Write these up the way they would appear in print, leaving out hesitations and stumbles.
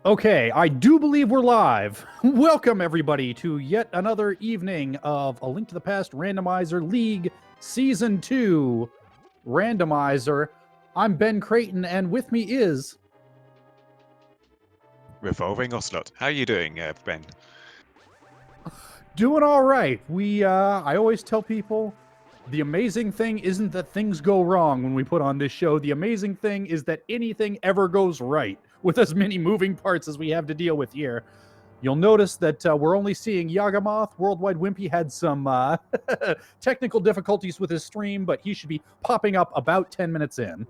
Okay, I do believe we're live. Welcome, everybody, to yet another evening of A Link to the Past Randomizer League Season 2 Randomizer. I'm Ben Creighton, and with me is... Revolving Ocelot. How are you doing, Ben? Doing all right. I always tell people, the amazing thing isn't that things go wrong when we put on this show. The amazing thing is that anything ever goes right with as many moving parts as we have to deal with here. You'll notice that we're only seeing Yagamoth. Worldwide Wimpy had some technical difficulties with his stream, but he should be popping up about 10 minutes in.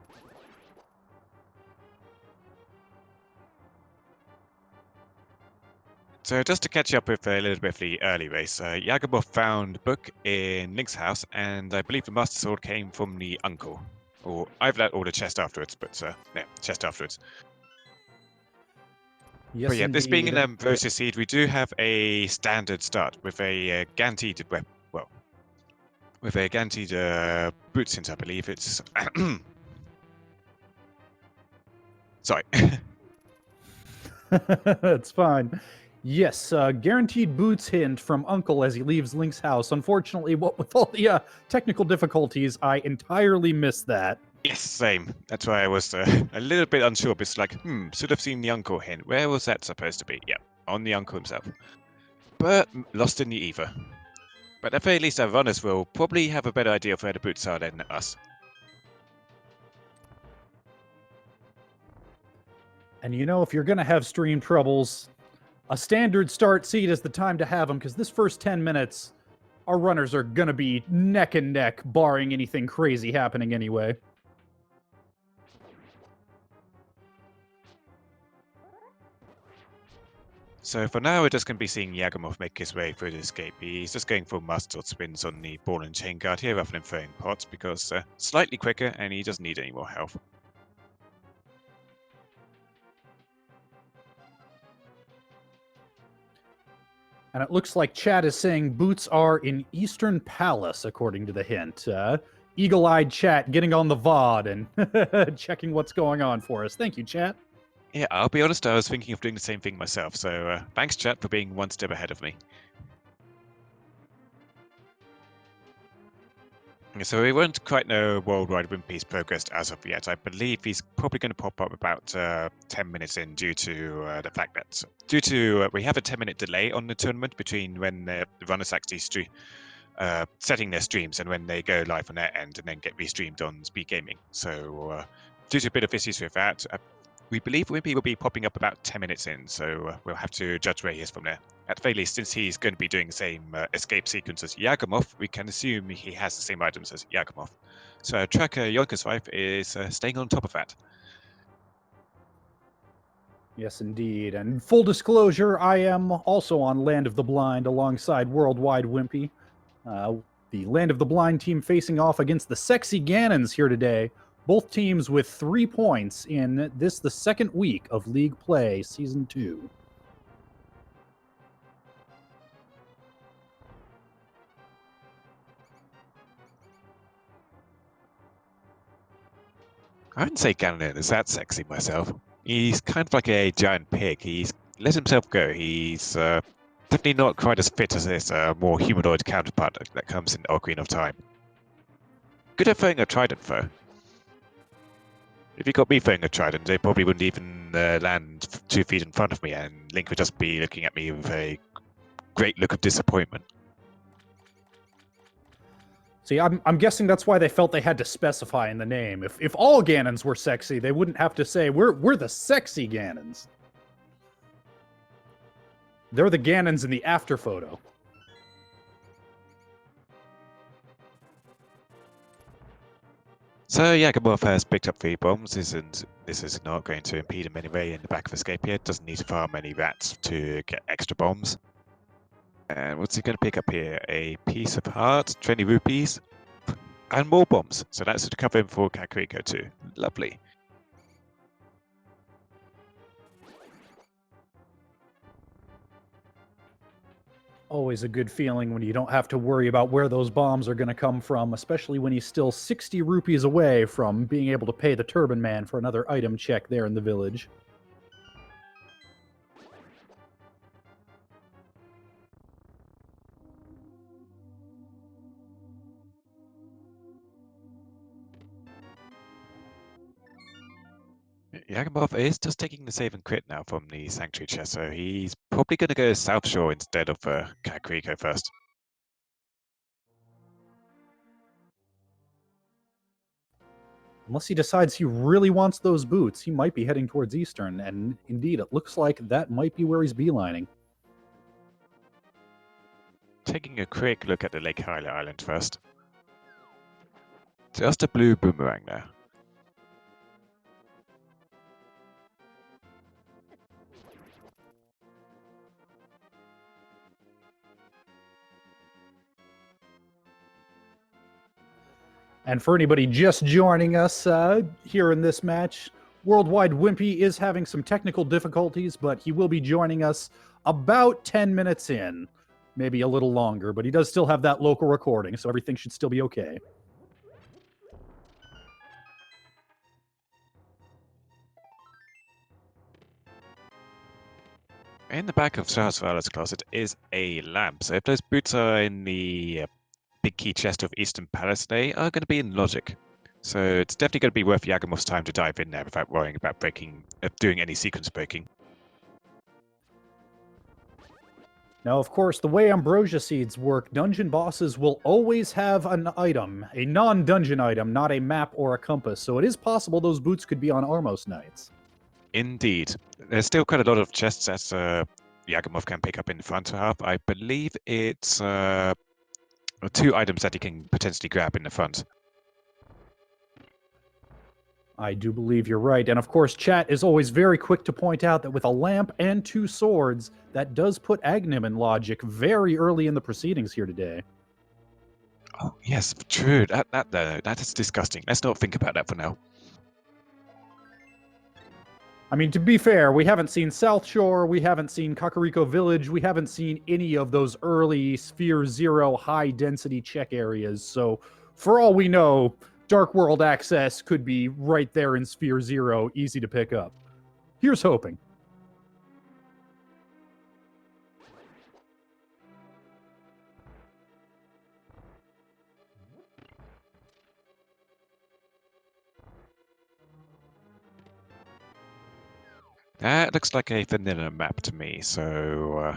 So just to catch up with a little bit of the early race, Yagamoth found a book in Link's house, and I believe the Master Sword came from the uncle. Or either that or the chest afterwards, but yeah, chest afterwards. Yes, but yeah, indeed. This being an versus seed, we do have a standard start with a guaranteed with a guaranteed boots hint, I believe it's sorry. That's fine. Yes, guaranteed boots hint from Uncle as he leaves Link's house. Unfortunately, what with all the technical difficulties, I entirely missed that. Yes, same. That's why I was a little bit unsure. But it's like, should have seen the uncle hint. Where was that supposed to be? Yeah, on the uncle himself. But lost in the ether. But at the very least, our runners will probably have a better idea of where the boots are than us. And you know, if you're going to have stream troubles, a standard start seed is the time to have them, because this first 10 minutes, our runners are going to be neck and neck, barring anything crazy happening anyway. So for now, we're just going to be seeing Yagamoth make his way through the escape. He's just going for master spins on the ball and chain guard here rather than throwing pots, because slightly quicker and he doesn't need any more health. And it looks like chat is saying boots are in Eastern Palace, according to the hint. Eagle-eyed chat getting on the VOD and checking what's going on for us. Thank you, chat. Yeah, I'll be honest, I was thinking of doing the same thing myself, so thanks, chat, for being one step ahead of me. So we won't quite know Worldwide Wimpy's progress as of yet. I believe he's probably going to pop up about 10 minutes in due to the fact that we have a 10-minute delay on the tournament between when the runners actually setting their streams and when they go live on their end and then get restreamed on SpeedGaming. So due to a bit of issues with that, we believe Wimpy will be popping up about 10 minutes in, so we'll have to judge where he is from there. At the very least, since he's going to be doing the same escape sequence as Yagamoth, we can assume he has the same items as Yagamoth. So tracker Yonka's wife is staying on top of that. Yes, indeed. And full disclosure, I am also on Land of the Blind alongside Worldwide Wimpy. The Land of the Blind team facing off against the Sexy Ganons here today. Both teams with 3 points in the second week of League Play Season 2. I wouldn't say Ganon is that sexy myself. He's kind of like a giant pig. He's let himself go. He's definitely not quite as fit as his more humanoid counterpart that comes in Ocarina of Time. Good at throwing a trident, though. If you got me throwing a trident, they probably wouldn't even land 2 feet in front of me, and Link would just be looking at me with a great look of disappointment. See, I'm guessing that's why they felt they had to specify in the name. If all Ganons were sexy, they wouldn't have to say, we're the sexy Ganons. They're the Ganons in the after photo. So Yagamoth has picked up 3 bombs. This is not going to impede him anyway in the back of escape here. Doesn't need to farm any rats to get extra bombs. And what's he going to pick up here? A piece of heart, 20 rupees, and more bombs. So that's to cover him for Kakariko too. Lovely. Always a good feeling when you don't have to worry about where those bombs are going to come from, especially when he's still 60 rupees away from being able to pay the Turban Man for another item check there in the village. Yagamoth is just taking the save and quit now from the Sanctuary chest, so he's probably going to go South Shore instead of Kakariko first. Unless he decides he really wants those boots, he might be heading towards Eastern, and indeed, it looks like that might be where he's beelining. Taking a quick look at the Lake Hylia Island first. Just a blue boomerang there. And for anybody just joining us here in this match, Worldwide Wimpy is having some technical difficulties, but he will be joining us about 10 minutes in. Maybe a little longer, but he does still have that local recording, so everything should still be okay. In the back of Charles Violet's closet is a lamp, so if those boots are in the big key chest of Eastern Palace, they are going to be in logic. So it's definitely going to be worth Yagamoth's time to dive in there without worrying about doing any sequence breaking. Now, of course, the way Ambrosia Seeds work, dungeon bosses will always have an item, a non-dungeon item, not a map or a compass, so it is possible those boots could be on Armos Knights. Indeed. There's still quite a lot of chests that Yagamoth can pick up in the front half. I believe it's 2 items that he can potentially grab in the front. I do believe you're right. And of course, chat is always very quick to point out that with a lamp and 2 swords, that does put Agnim in logic very early in the proceedings here today. Oh, yes, true. That is disgusting. Let's not think about that for now. I mean, to be fair, we haven't seen South Shore, we haven't seen Kakariko Village, we haven't seen any of those early Sphere Zero high-density check areas, so for all we know, Dark World access could be right there in Sphere Zero, easy to pick up. Here's hoping. That looks like a vanilla map to me, so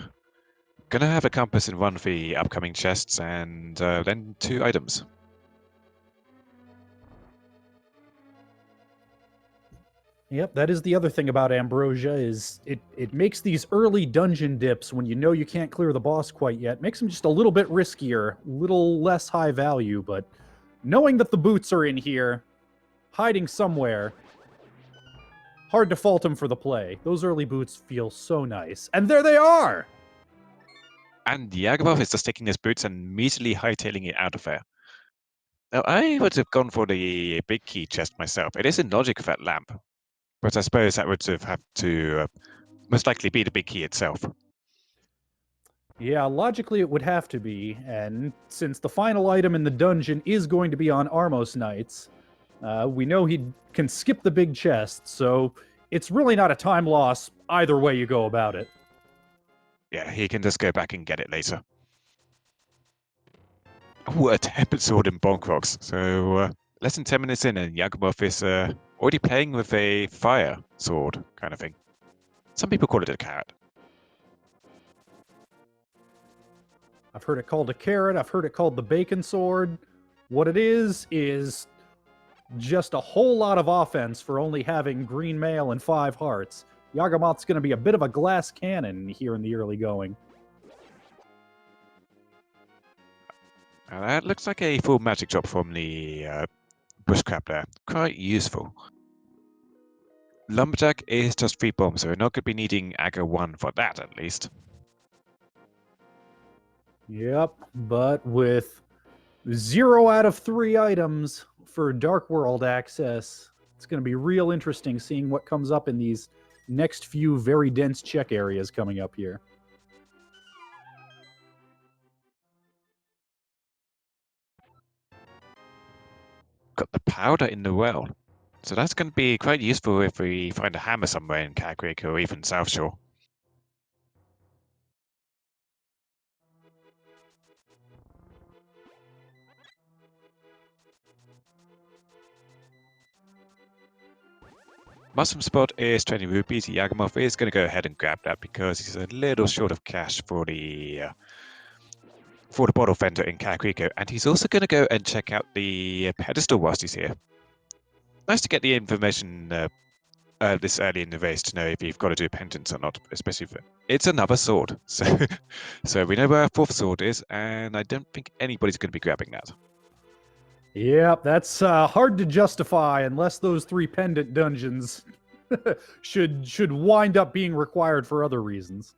gonna have a compass in one of the upcoming chests and then 2 items. Yep, that is the other thing about Ambrosia, is it makes these early dungeon dips when you know you can't clear the boss quite yet, makes them just a little bit riskier, a little less high value, but knowing that the boots are in here, hiding somewhere, hard to fault him for the play. Those early boots feel so nice. And there they are! And Yagamoth is just taking his boots and immediately hightailing it out of there. Now, I would have gone for the big key chest myself. It is in logic of that lamp, but I suppose that would have to most likely be the big key itself. Yeah, logically it would have to be, and since the final item in the dungeon is going to be on Armos Knights, we know he can skip the big chest, so it's really not a time loss either way you go about it. Yeah, he can just go back and get it later. Oh, a tempered sword in Bonk Rocks. So less than 10 minutes in and Yagamoth is already playing with a fire sword kind of thing. Some people call it a carrot. I've heard it called a carrot, I've heard it called the bacon sword. What it is just a whole lot of offense for only having green mail and 5 hearts. Yagamoth's going to be a bit of a glass cannon here in the early going. Now that looks like a full magic drop from the bushcrab there. Quite useful. Lumberjack is just 3 bombs, so we're not going to be needing Aga 1 for that at least. Yep, but with 0 out of 3 items for Dark World access, it's going to be real interesting seeing what comes up in these next few very dense check areas coming up here. Got the powder in the well. So that's going to be quite useful if we find a hammer somewhere in Kakariko or even South Shore. Mushroom spot is 20 rupees. Yagamoth is going to go ahead and grab that because he's a little short of cash for the bottle vendor in Kakariko, and he's also going to go and check out the pedestal whilst he's here. Nice to get the information this early in the race to know if you've got to do pendants or not, especially if it's another sword. So we know where our fourth sword is, and I don't think anybody's going to be grabbing that. Yep, that's hard to justify unless those 3 pendant dungeons should wind up being required for other reasons.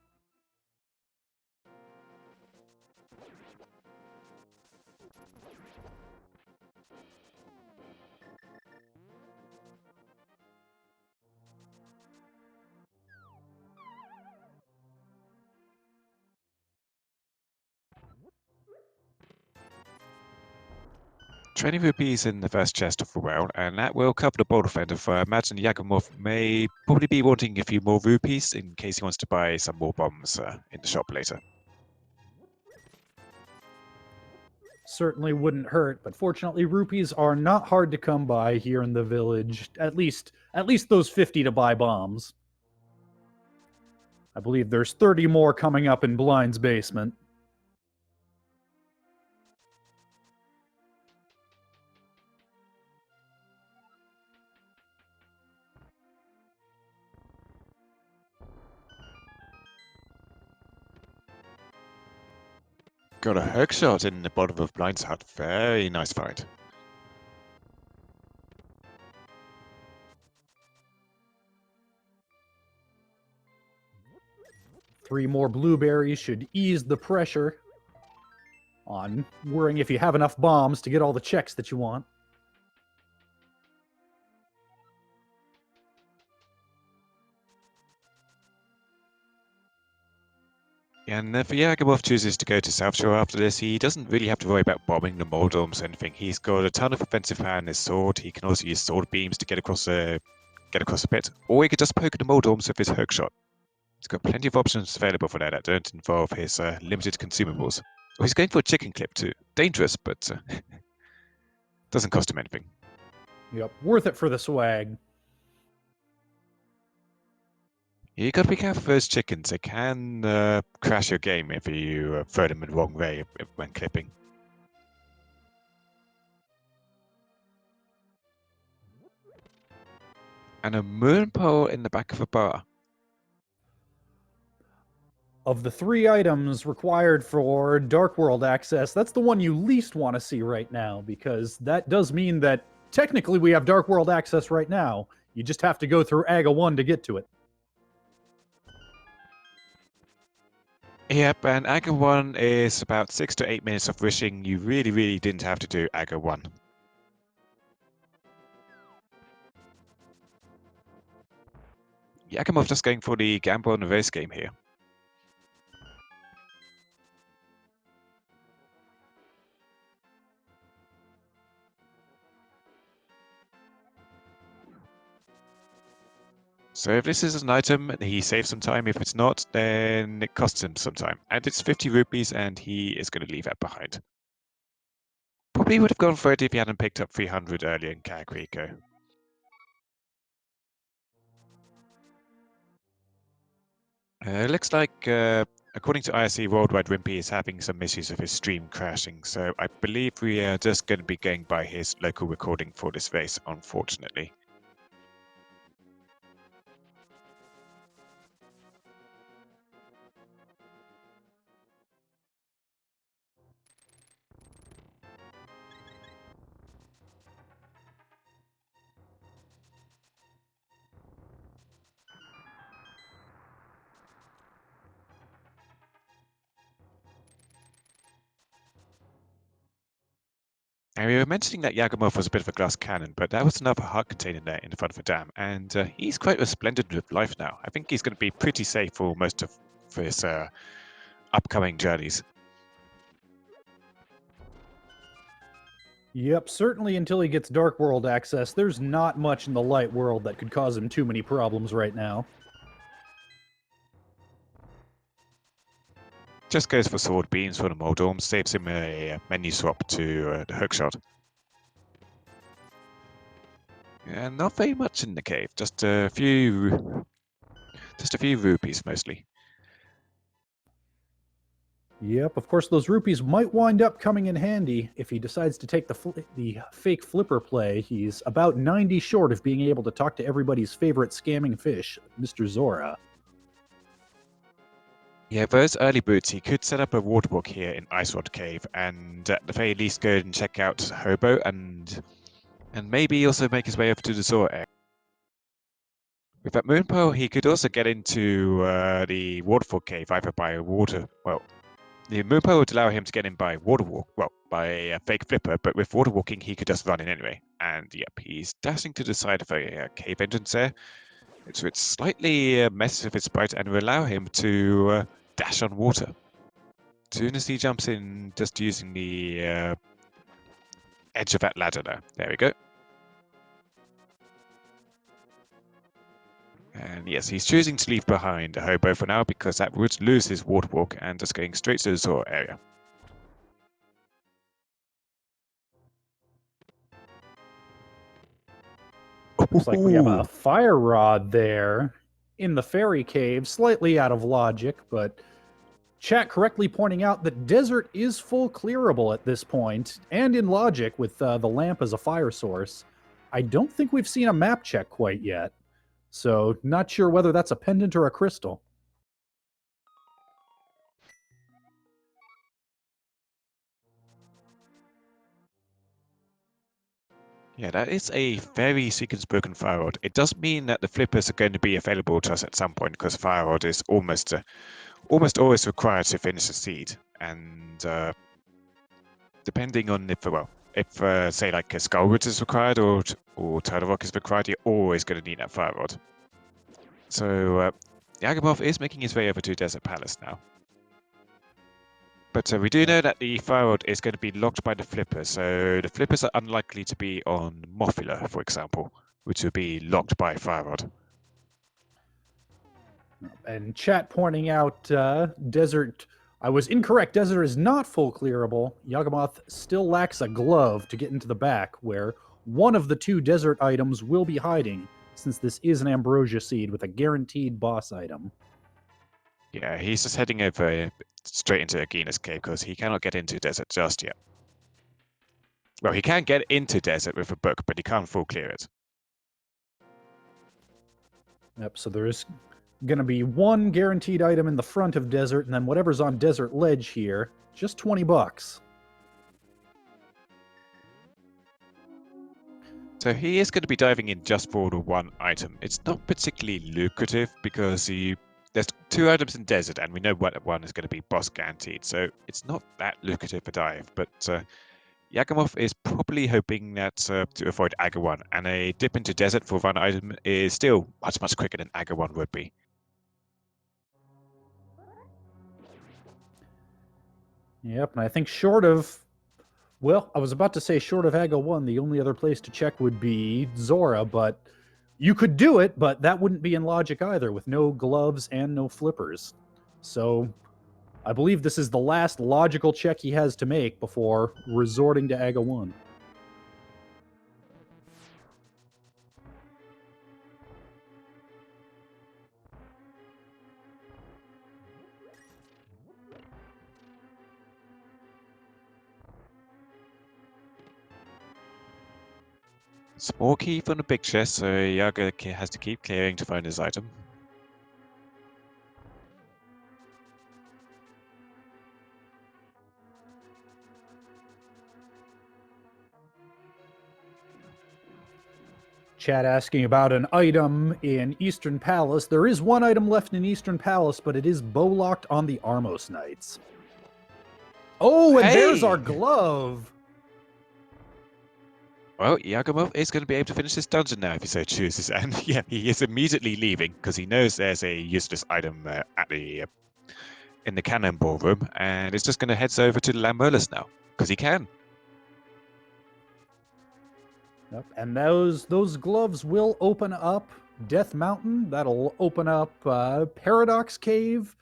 $20 rupees in the first chest of the well, and that will cover the bottle vendor. For I imagine Yagamoth may probably be wanting a few more rupees in case he wants to buy some more bombs in the shop later. Certainly wouldn't hurt, but fortunately rupees are not hard to come by here in the village. At least those 50 to buy bombs. I believe there's 30 more coming up in Blind's basement. Got a hook shot in the bottom of Blind's hut. Very nice fight. Three more blueberries should ease the pressure on worrying if you have enough bombs to get all the checks that you want. And if Yagamoth chooses to go to South Shore after this, he doesn't really have to worry about bombing the Moldorms or anything. He's got a ton of offensive power in his sword. He can also use sword beams to get across a bit, or he could just poke the Moldorms with his hook shot. He's got plenty of options available for that don't involve his limited consumables. Oh, he's going for a chicken clip too. Dangerous, but doesn't cost him anything. Yep, worth it for the swag. You gotta be careful with those chickens. They can crash your game if you throw them in the wrong way when clipping. And a moon pole in the back of a bar. Of the 3 items required for Dark World access, that's the one you least want to see right now, because that does mean that technically we have Dark World access right now. You just have to go through AGA 1 to get to it. Yep, and AGA 1 is about 6 to 8 minutes of wishing you really didn't have to do AGA 1. Yagamoth just going for the gamble on the race game here. So if this is an item, he saves some time. If it's not, then it costs him some time. And it's 50 rupees, and he is going to leave that behind. Probably would have gone for it if he hadn't picked up 300 earlier in Kakariko. Looks like, according to IRC Worldwide, Wimpy is having some issues with his stream crashing. So I believe we are just going to be going by his local recording for this race, unfortunately. And we were mentioning that Yagamoth was a bit of a glass cannon, but that was another heart container there in the front of the dam, and he's quite resplendent with life now. I think he's going to be pretty safe for most of his upcoming journeys. Yep, certainly until he gets Dark World access, there's not much in the Light World that could cause him too many problems right now. Just goes for sword beams for the Moldorm, saves him a menu swap to the hookshot. Yeah, not very much in the cave. Just a few rupees mostly. Yep, of course, those rupees might wind up coming in handy if he decides to take the fake flipper play. He's about 90 short of being able to talk to everybody's favorite scamming fish, Mr. Zora. Yeah, those early boots, he could set up a waterwalk here in Ice Rod Cave, and at the very least go and check out Hobo, and maybe also make his way over to the Zora area. With that moon pearl, he could also get into the waterfall cave either by water. Well, the moon pearl would allow him to get in by waterwalk. Well, by a fake flipper, but with water walking, he could just run in anyway. And yep, he's dashing to the side of a cave entrance there. So it's slightly messes with his sprite and will allow him to dash on water. As soon as he jumps in, just using the edge of that ladder there. There we go. And yes, he's choosing to leave behind a hobo for now because that would lose his water walk and just going straight to the Zora area. Looks like we have a fire rod there in the fairy cave, slightly out of logic, but chat correctly pointing out that desert is full clearable at this point, and in logic with the lamp as a fire source. I don't think we've seen a map check quite yet, so not sure whether that's a pendant or a crystal. Yeah, that is a very sequence-broken fire rod. It does mean that the flippers are going to be available to us at some point because fire rod is almost always required to finish a seed. And depending on if say like a Skullroot is required or Turtle Rock is required, you're always going to need that fire rod. So Yagamoth is making his way over to Desert Palace now. But we do know that the fire rod is going to be locked by the flippers, so the flippers are unlikely to be on Mothula, for example, which would be locked by fire rod. And chat pointing out desert. I was incorrect. Desert is not full clearable. Yagamoth still lacks a glove to get into the back, where one of the two desert items will be hiding, since this is an ambrosia seed with a guaranteed boss item. Yeah, he's just heading over straight into Agina's cave because he cannot get into desert just yet. Well, he can get into desert with a book, but he can't full clear it. Yep, so there is going to be one guaranteed item in the front of desert, and then whatever's on desert ledge here, just $20. So he is going to be diving in just for the one item. It's not particularly lucrative because there's two items in desert, and we know what one is going to be boss guaranteed. So it's not that lucrative a dive, but Yagamoth is probably hoping that to avoid Aga 1, and a dip into desert for one item is still much quicker than Aga 1 would be. Yep, and I think short of, well, I was about to say short of Aga 1, the only other place to check would be Zora, but you could do it, but that wouldn't be in logic either, with no gloves and no flippers. So I believe this is the last logical check he has to make before resorting to Aga 1. Small key from the big chest, so Yaga has to keep clearing to find his item. Chat asking about an item in Eastern Palace. There is one item left in Eastern Palace, but it is bow-locked on the Armos Knights. Oh, and there's our glove! Well, Yagamoth is going to be able to finish this dungeon now if he so chooses, and yeah, he is immediately leaving because he knows there's a useless item in the cannonball room, and is just going to head over to the Lamurlus now because he can. Yep. And those gloves will open up Death Mountain. That'll open up Paradox Cave.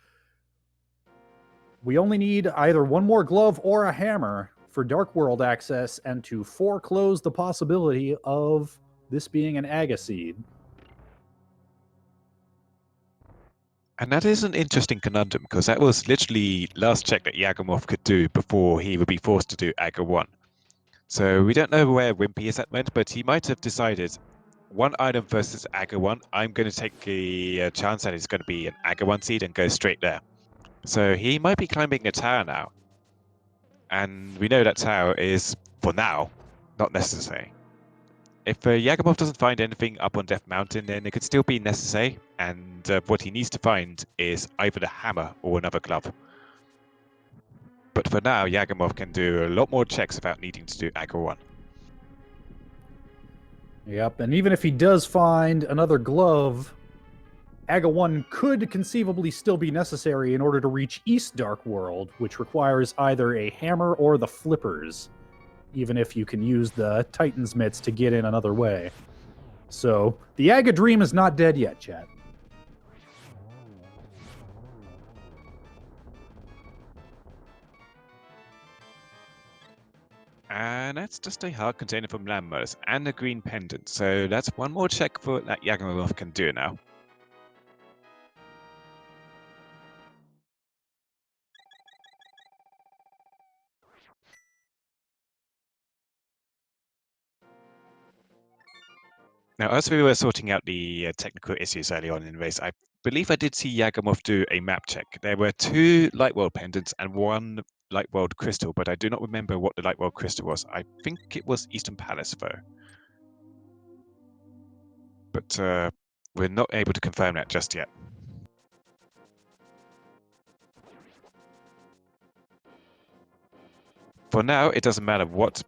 We only need either one more glove or a hammer for Dark World access and to foreclose the possibility of this being an Aga seed. And that is an interesting conundrum, because that was literally last check that Yagamoth could do before he would be forced to do Aga 1. So we don't know where Wimpy is at the moment, but he might have decided one item versus Aga 1. I'm going to take a chance that it's going to be an Aga 1 seed and go straight there. So he might be climbing a tower now. And we know that tower is, for now, not necessary. If Yagamoth doesn't find anything up on Death Mountain, then it could still be necessary. And what he needs to find is either the hammer or another glove. But for now, Yagamoth can do a lot more checks without needing to do Aga 1. Yep, and even if he does find another glove, Aga 1 could conceivably still be necessary in order to reach East Dark World, which requires either a hammer or the flippers, even if you can use the Titan's Mitts to get in another way. So, the Aga dream is not dead yet, chat. And that's just a hard container from Landmers and a green pendant. So that's one more check for that Yagamoth can do now. Now, as we were sorting out the technical issues early on in the race, I believe I did see Yagamoth do a map check. There were 2 Light World pendants and 1 Light World crystal, but I do not remember what the Light World crystal was. I think it was Eastern Palace, though. But we're not able to confirm that just yet. For now, it doesn't matter what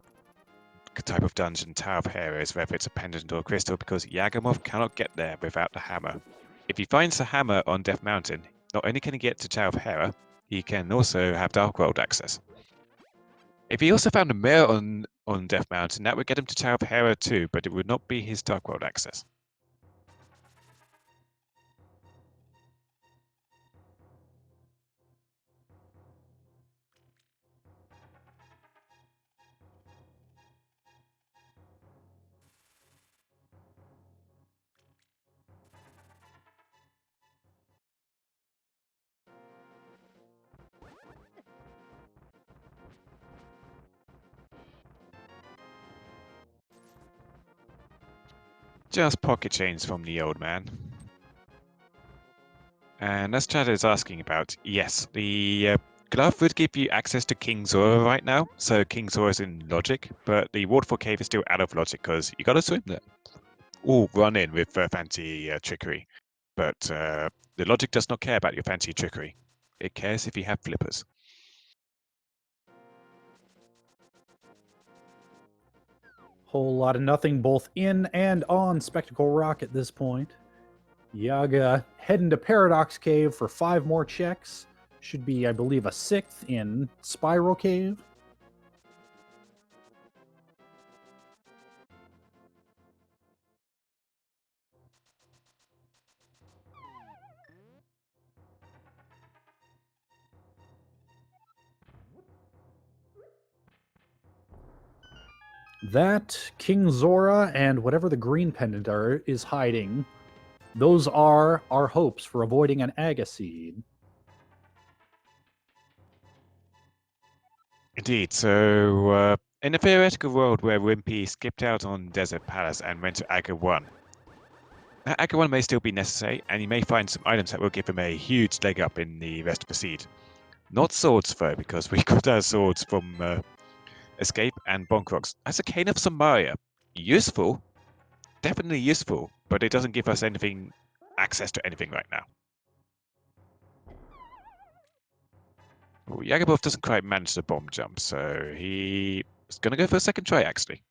type of dungeon Tower of Hera is, whether it's a pendant or a crystal, because Yagamoth cannot get there without the hammer. If he finds the hammer on Death Mountain, not only can he get to Tower of Hera, he can also have Dark World access. If he also found a mirror on Death Mountain, that would get him to Tower of Hera too, but it would not be his Dark World access. Just pocket chains from the old man. And as Chad is asking about, yes, the glove would give you access to King Zora right now, so King Zora is in logic, but the waterfall cave is still out of logic because you gotta swim there. Or run in with fancy trickery. But the logic does not care about your fancy trickery. It cares if you have flippers. Whole lot of nothing both in and on Spectacle Rock at this point. Yaga heading to Paradox Cave for 5 more checks. Should be, I believe, a 6th in Spiral Cave. That, King Zora, and whatever the green pendant is hiding, those are our hopes for avoiding an Aga seed. Indeed, so in a theoretical world where Wimpy skipped out on Desert Palace and went to Aga 1, that Aga 1 may still be necessary, and he may find some items that will give him a huge leg up in the rest of the seed. Not swords, though, because we got our swords from Escape and Bonk Rocks. As a Cane of Samaria, useful, definitely useful, but it doesn't give us anything, access to anything right now. Well, Yagamoth doesn't quite manage the bomb jump, so he's going to go for a second try, actually.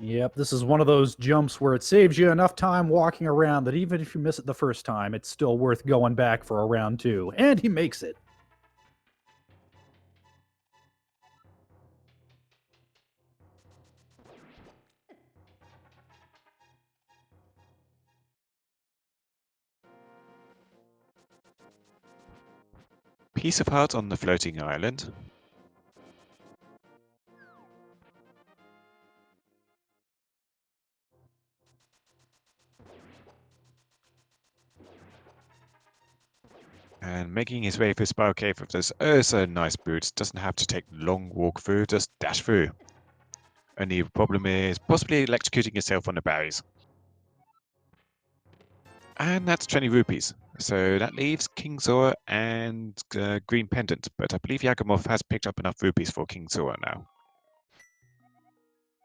Yep, this is one of those jumps where it saves you enough time walking around that even if you miss it the first time, it's still worth going back for a round 2. And he makes it. Piece of heart on the floating island. And making his way through Spiral Cave with those so nice boots. Doesn't have to take a long walk through, just dash through. Only problem is possibly electrocuting yourself on the barriers. And that's 20 rupees. So that leaves King Zora and Green Pendant. But I believe Yagamoth has picked up enough rupees for King Zora now.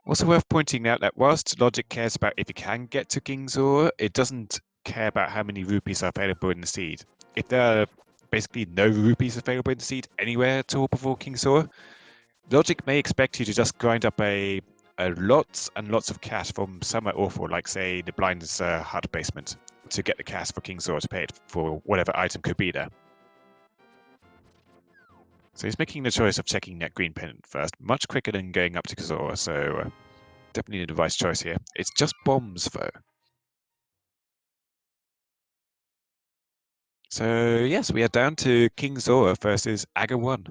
Also worth pointing out that whilst Logic cares about if you can get to King Zora, it doesn't care about how many rupees are available in the seed. If there are basically no rupees available in the seed anywhere at all before King Zora, Logic may expect you to just grind up a lots and lots of cash from somewhere awful, like say the Blind's hut basement, to get the cash for King Zora to pay it for whatever item could be there. So he's making the choice of checking that green pendant first, much quicker than going up to Zora, so definitely a device choice here. It's just bombs though. So yes, we are down to King Zora versus Aga 1.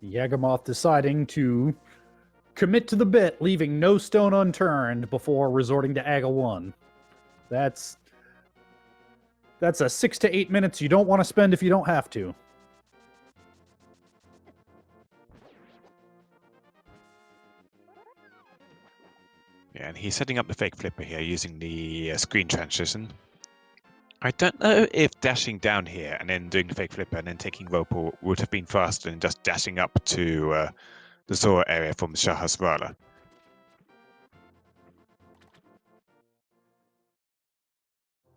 Yagamoth deciding to commit to the bit, leaving no stone unturned before resorting to Aga 1. That's a 6 to 8 minutes you don't want to spend if you don't have to. Yeah, and he's setting up the fake flipper here using the screen transition. I don't know if dashing down here and then doing the fake flipper and then taking Whirlpool would have been faster than just dashing up to the Zora area from Shahasrara.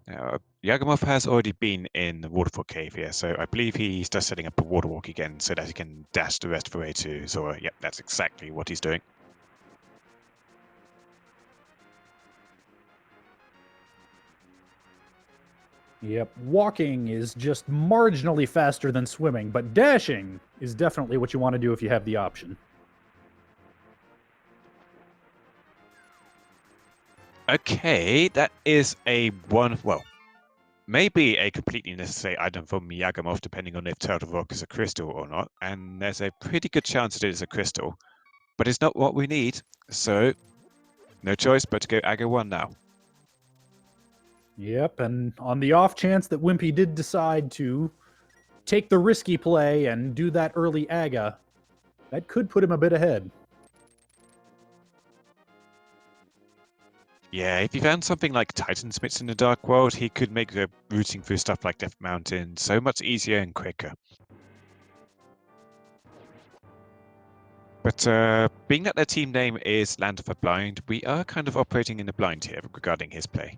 Now, Yagamoth has already been in the Waterfall Cave here, so I believe he's just setting up a water walk again so that he can dash the rest of the way to Zora. Yep, that's exactly what he's doing. Yep, walking is just marginally faster than swimming, but dashing is definitely what you want to do if you have the option. Okay, that is well, maybe a completely necessary item from Yagamoth, depending on if Turtle Rock is a crystal or not, and there's a pretty good chance it is a crystal, but it's not what we need, so no choice but to go Aga 1 now. Yep, and on the off chance that Wimpy did decide to take the risky play and do that early Aga, that could put him a bit ahead. Yeah, if he found something like Titan Smiths in the Dark World, he could make the routing through stuff like Death Mountain so much easier and quicker. But being that their team name is Land of the Blind, we are kind of operating in the blind here regarding his play.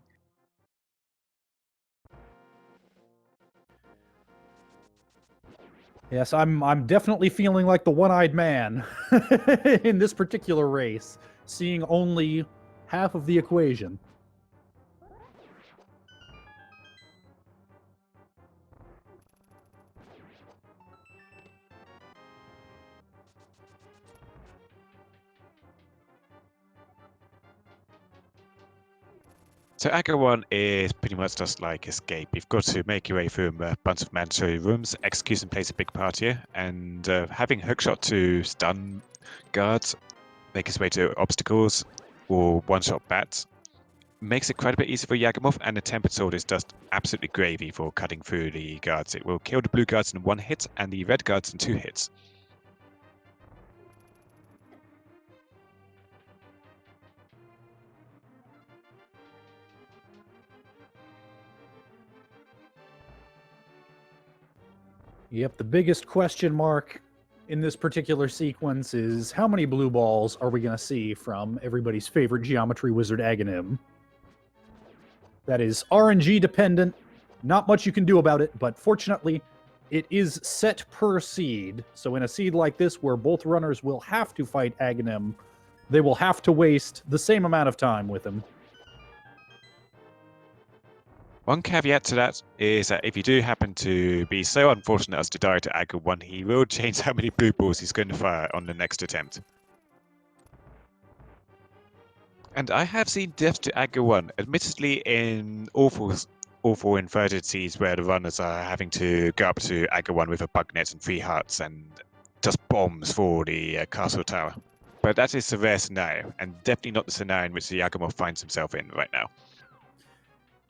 Yes, I'm definitely feeling like the one-eyed man in this particular race, seeing only half of the equation. So Aga 1 is pretty much just like Escape. You've got to make your way through a bunch of mandatory rooms. Execution plays a big part here, and having hookshot to stun guards, make his way to obstacles, or one-shot bats, makes it quite a bit easier for Yagamoth, and the Tempered Sword is just absolutely gravy for cutting through the guards. It will kill the blue guards in one hit, and the red guards in 2 hits. Yep, the biggest question mark in this particular sequence is how many blue balls are we going to see from everybody's favorite geometry wizard Aghanim? That is RNG dependent. Not much you can do about it, but fortunately, it is set per seed. So in a seed like this, where both runners will have to fight Aghanim, they will have to waste the same amount of time with him. One caveat to that is that if you do happen to be so unfortunate as to die to Aga 1, he will change how many blue balls he's going to fire on the next attempt. And I have seen death to Aga 1, admittedly in awful inverted seas where the runners are having to go up to Aga 1 with a bug net and 3 hearts and just bombs for the castle tower. But that is the rare scenario, and definitely not the scenario in which the Yagamoth finds himself in right now.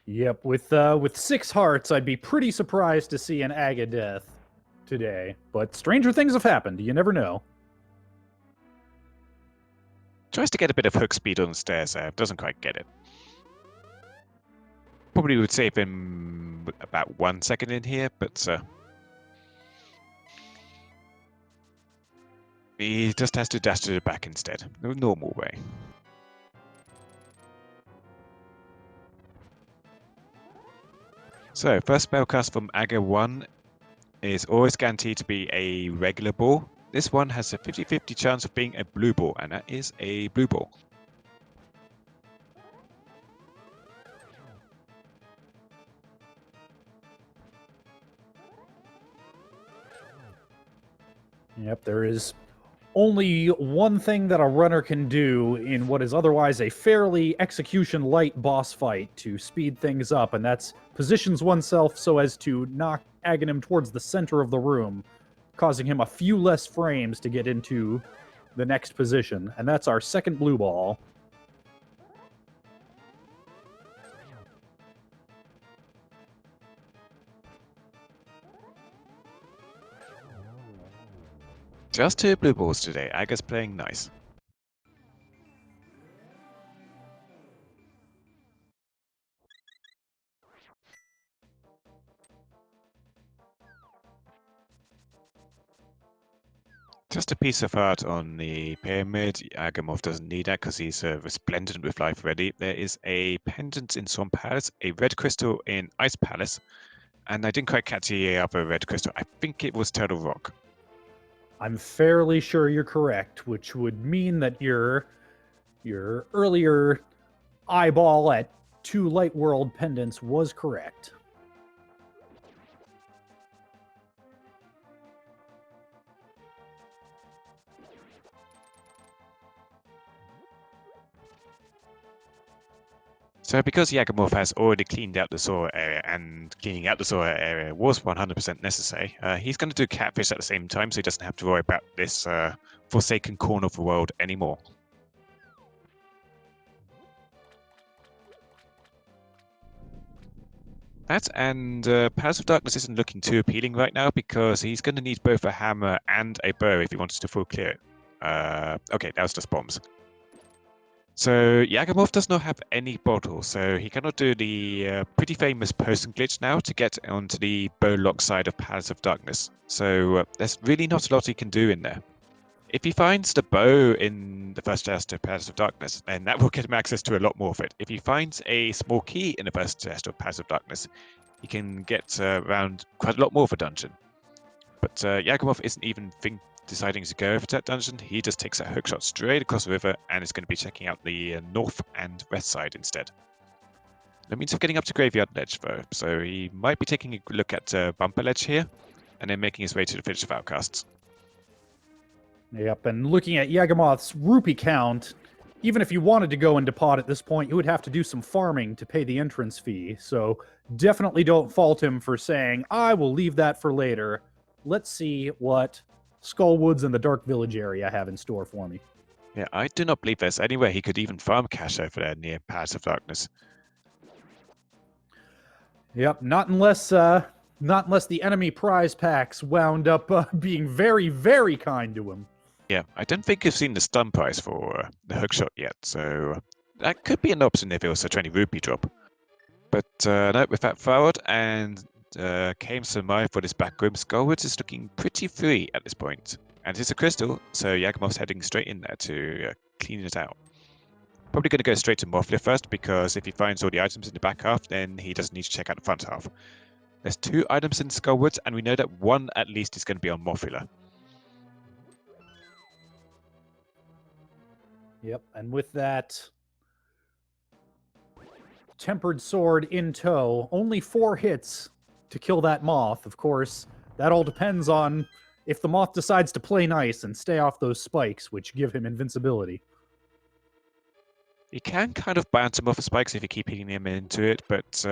Yep, with 6 hearts, I'd be pretty surprised to see an Aga death today. But stranger things have happened. You never know. Tries to get a bit of hook speed on the stairs there, doesn't quite get it. Probably would save him about 1 second in here, but he just has to dash to the back instead, the normal way. So, first spellcast from Aga 1 is always guaranteed to be a regular ball. This one has a 50-50 chance of being a blue ball, and that is a blue ball. Yep, there is only one thing that a runner can do in what is otherwise a fairly execution-light boss fight to speed things up, and that's positions oneself so as to knock Aghanim towards the center of the room, causing him a few less frames to get into the next position, and that's our second blue ball. Just 2 blue balls today. Aga's playing nice. Just a piece of art on the pyramid. Yagamoth doesn't need that because he's resplendent with life already. There is a pendant in Swamp Palace, a red crystal in Ice Palace, and I didn't quite catch the other red crystal. I think it was Turtle Rock. I'm fairly sure you're correct, which would mean that your earlier eyeball at 2 Light World pendants was correct. So because Yagamoth has already cleaned out the Sora area, and cleaning out the Sora area was 100% necessary, he's going to do Catfish at the same time, so he doesn't have to worry about this forsaken corner of the world anymore. That and Palace of Darkness isn't looking too appealing right now because he's going to need both a hammer and a bow if he wants to full clear it. Okay, that was just bombs. So Yagamoth does not have any bottles, so he cannot do the pretty famous person glitch now to get onto the bow lock side of Palace of Darkness. So there's really not a lot he can do in there. If he finds the bow in the first chest of Palace of Darkness, then that will get him access to a lot more of it. If he finds a small key in the first chest of Palace of Darkness, he can get around quite a lot more of a dungeon. But Yagamoth isn't even deciding to go over to that dungeon. He just takes a hookshot straight across the river and is going to be checking out the north and west side instead. That means he's getting up to Graveyard Ledge though, so he might be taking a look at Bumper Ledge here, and then making his way to the Village of Outcasts. Yep, and looking at Yagamoth's rupee count, even if you wanted to go into pot at this point, you would have to do some farming to pay the entrance fee. So definitely don't fault him for saying, I will leave that for later. Let's see what Skullwoods and the Dark Village area have in store for me. Yeah, I do not believe there's anywhere he could even farm cash over there near Palace of Darkness. Yep, not unless the enemy prize packs wound up being very, very kind to him. Yeah, I don't think you've seen the stun price for the hookshot yet, so that could be an option if it was a 20 rupee drop. But no, with that forward and came Samai for this back room, Skullwoods is looking pretty free at this point. And it's a crystal, so Yagamoth's heading straight in there to clean it out. Probably going to go straight to Mothler first, because if he finds all the items in the back half, then he doesn't need to check out the front half. There's 2 items in Skullwoods, and we know that 1 at least is going to be on Mothler. Yep, and with that tempered sword in tow, only 4 hits to kill that moth. Of course, that all depends on if the moth decides to play nice and stay off those spikes, which give him invincibility. You can kind of bounce him off the spikes if you keep hitting him into it, but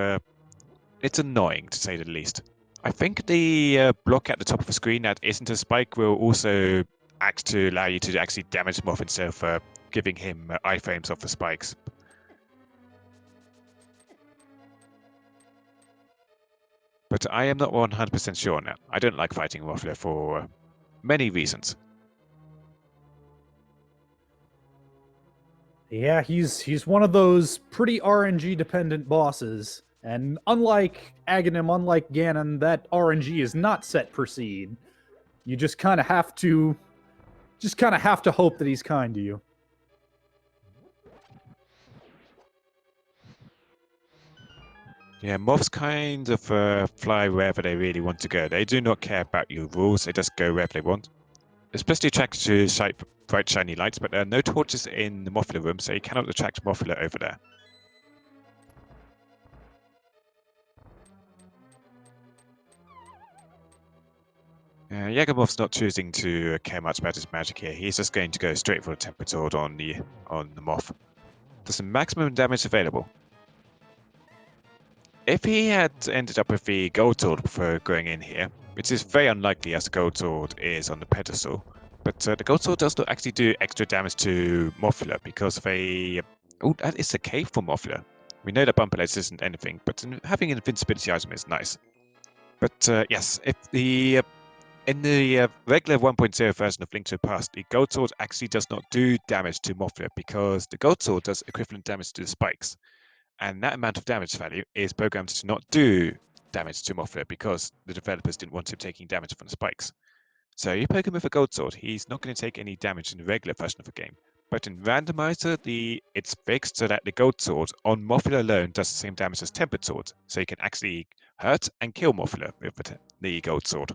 it's annoying to say the least. I think the block at the top of the screen that isn't a spike will also act to allow you to actually damage him off instead of giving him iframes off the spikes. But I am not 100% sure now. I don't like fighting Mothler for many reasons. Yeah, he's one of those pretty RNG dependent bosses. And unlike Aghanim, unlike Ganon, that RNG is not set per seed. You just kind of have to hope that he's kind to you. Yeah, moths kind of fly wherever they really want to go. They do not care about your rules. They just go wherever they want. Especially attracted to bright shiny lights, but there are no torches in the Mothler room, so you cannot attract Mothler over there. Yagamoth's not choosing to care much about his magic here. He's just going to go straight for a Temper Sword on the moth. There's some maximum damage available. If he had ended up with the Gold Sword before going in here, which is very unlikely as the Gold Sword is on the pedestal, but the Gold Sword does not actually do extra damage to Mothler because of a... Oh, that is a cave for Mothler. We know that Bumper Legs isn't anything, but having an invincibility item is nice. But yes, if the... in the regular 1.0 version of Link to the Past, the Gold Sword actually does not do damage to Mothler because the Gold Sword does equivalent damage to the spikes. And that amount of damage value is programmed to not do damage to Mothler because the developers didn't want him taking damage from the spikes. So you poke him with a Gold Sword, he's not going to take any damage in the regular version of the game. But in Randomizer, it's fixed so that the Gold Sword on Mothler alone does the same damage as Tempered Sword, so you can actually hurt and kill Mothler with the Gold Sword.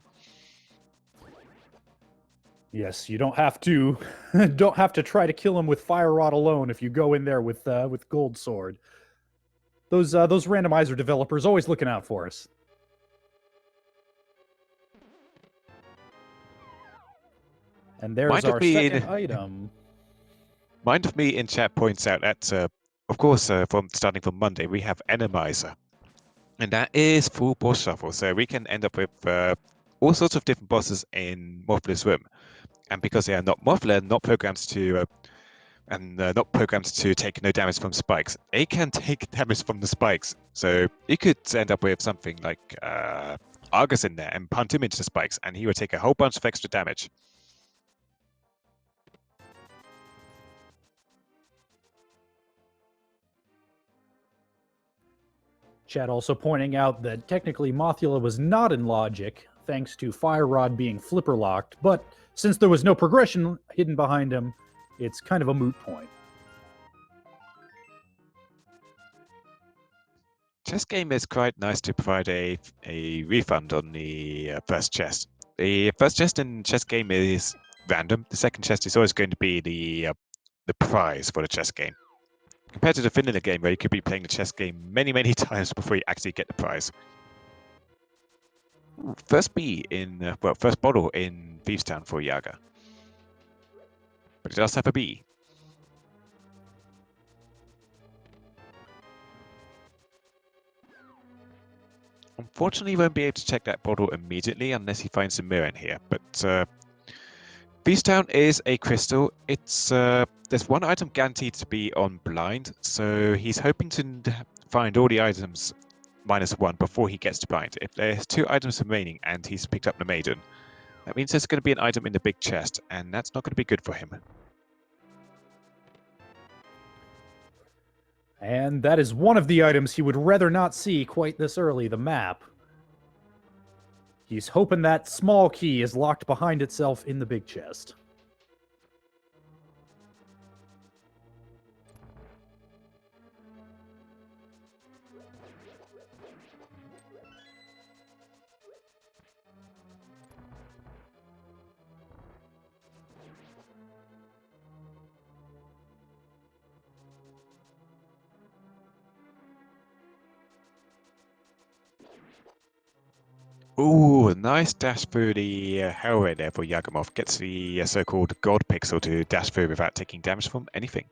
Yes, you don't have to try to kill him with Fire Rod alone if you go in there with Gold Sword. Those randomizer developers always looking out for us. And there's our second item. Mind of Me in chat points out that, of course, starting from Monday, we have Randomizer. And that is full boss shuffle, so we can end up with all sorts of different bosses in Mothler's room. And because they are not Mothler, not programmed to take no damage from spikes, they can take damage from the spikes. So you could end up with something like Argus in there and punt him into the spikes, and he would take a whole bunch of extra damage. Chad also pointing out that technically Mothula was not in logic, thanks to Fire Rod being flipper locked, but since there was no progression hidden behind him, it's kind of a moot point. Chess game is quite nice to provide a refund on the first chest. The first chest in chess game is random. The second chest is always going to be the prize for the chess game. Compared to the vanilla game where you could be playing the chess game many, many times before you actually get the prize. First first bottle in Thievestown for Yaga. But it does have a B. Unfortunately, you won't be able to check that bottle immediately unless he finds a mirror in here. But Thievestown is a crystal. It's there's one item guaranteed to be on blind, so he's hoping to find all the items -1 before he gets to blind. If there's 2 items remaining and he's picked up the maiden, that means there's going to be an item in the big chest, and that's not going to be good for him. And that is one of the items he would rather not see quite this early, the map. He's hoping that small key is locked behind itself in the big chest. Ooh, nice dash through the hellway there for Yagamoth. Gets the so-called God Pixel to dash through without taking damage from anything.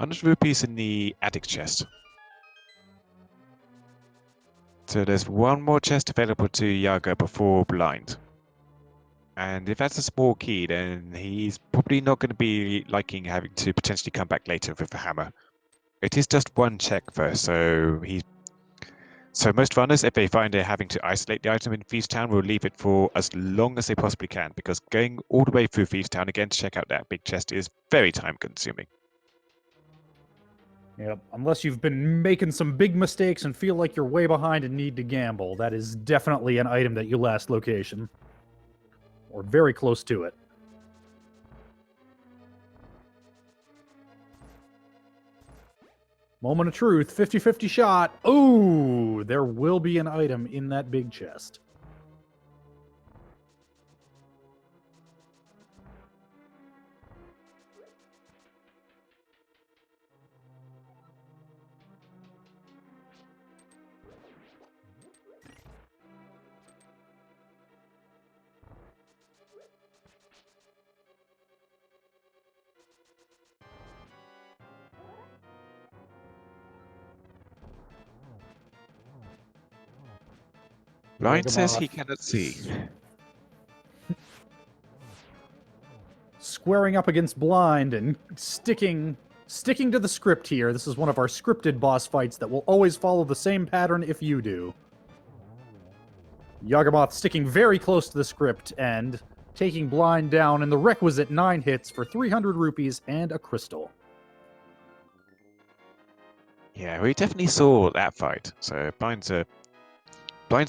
100 rupees in the attic chest. So there's one more chest available to Yaga before blind. And if that's a small key, then he's probably not going to be liking having to potentially come back later with a hammer. It is just one check first, so most runners, if they find they're having to isolate the item in Thieves Town, will leave it for as long as they possibly can, because going all the way through Thieves Town again to check out that big chest is very time consuming. Yep, unless you've been making some big mistakes and feel like you're way behind and need to gamble, that is definitely an item that you last location. Or very close to it. Moment of truth, 50-50 shot. Oh, there will be an item in that big chest. Blind says he Yagamoth cannot see. Squaring up against Blind and sticking to the script here. This is one of our scripted boss fights that will always follow the same pattern if you do. Yagamoth sticking very close to the script and taking Blind down in the requisite 9 hits for 300 rupees and a crystal. Yeah, we definitely saw that fight. So Blind's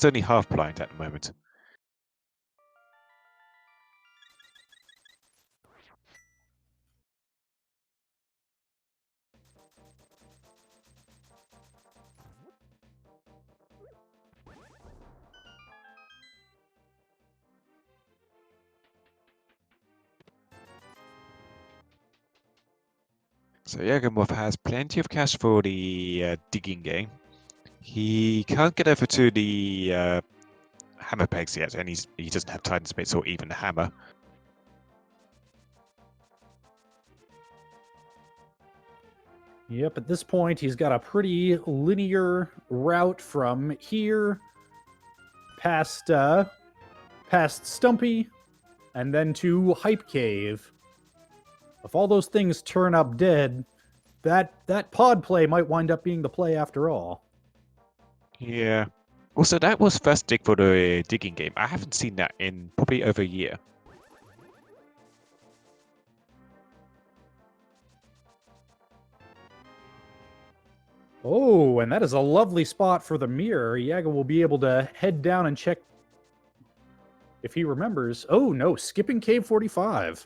only half blind at the moment. So Yagamoth has plenty of cash for the digging game. He can't get over to the hammer pegs yet, and he doesn't have time space or even a hammer. Yep, at this point, he's got a pretty linear route from here past Stumpy and then to Hype Cave. If all those things turn up dead, that pod play might wind up being the play after all. Yeah. Also, that was first dig for the digging game. I haven't seen that in probably over a year. Oh, and that is a lovely spot for the mirror. Yaga will be able to head down and check if he remembers. Oh, no, skipping Cave 45.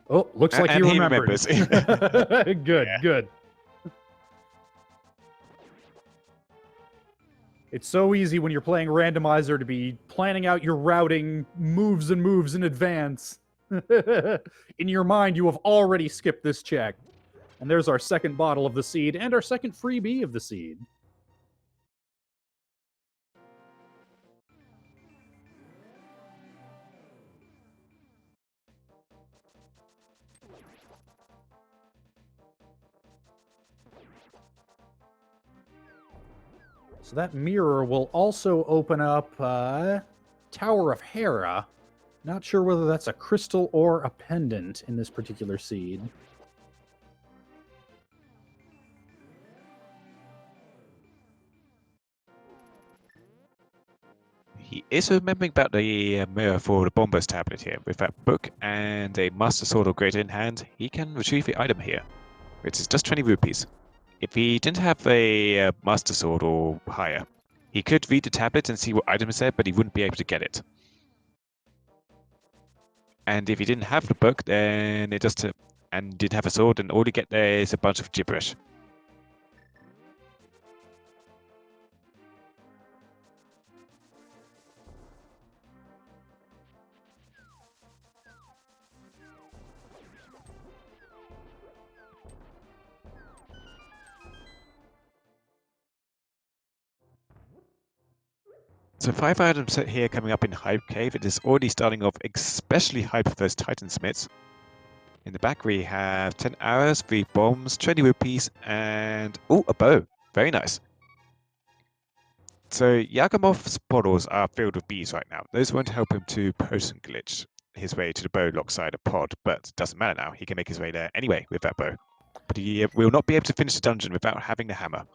Oh, looks like he remembers. Good, Yeah. good. It's so easy when you're playing Randomizer to be planning out your routing moves and moves in advance. In your mind, you have already skipped this check. And there's our second bottle of the seed and our second freebie of the seed. So that mirror will also open up Tower of Hera. Not sure whether that's a crystal or a pendant in this particular seed. He is remembering about the mirror for the Bomber's tablet here. With that book and a Master Sword or Greater in hand, he can retrieve the item here, which is just 20 rupees. If he didn't have a Master Sword or higher, he could read the tablet and see what item is there, but he wouldn't be able to get it. And if he didn't have the book, then and didn't have a sword, then all you get there is a bunch of gibberish. So 5 items here coming up in Hype Cave. It is already starting off especially hype for those Titan Smiths. In the back we have 10 arrows, 3 bombs, 20 rupees, and a bow. Very nice. So Yagamoth's bottles are filled with bees right now. Those won't help him to potion glitch his way to the bow lock side of pod, but it doesn't matter now. He can make his way there anyway with that bow. But he will not be able to finish the dungeon without having the hammer.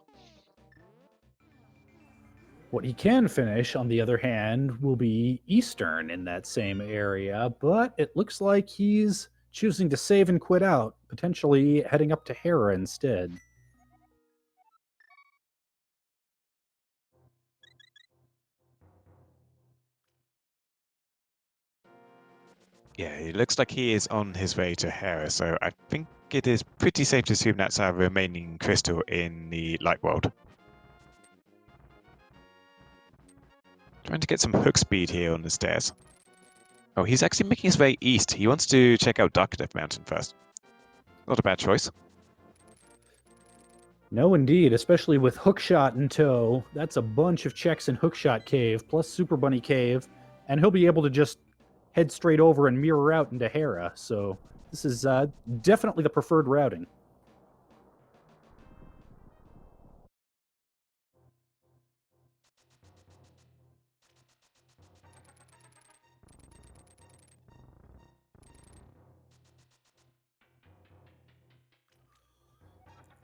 What he can finish, on the other hand, will be Eastern in that same area, but it looks like he's choosing to save and quit out, potentially heading up to Hera instead. Yeah, it looks like he is on his way to Hera, so I think it is pretty safe to assume that's our remaining crystal in the light world. Trying to get some hook speed here on the stairs. Oh, he's actually making his way east. He wants to check out Dark Death Mountain first. Not a bad choice. No, indeed, especially with Hookshot in tow. That's a bunch of checks in Hookshot Cave, plus Super Bunny Cave, and he'll be able to just head straight over and mirror out into Hera. So this is definitely the preferred routing.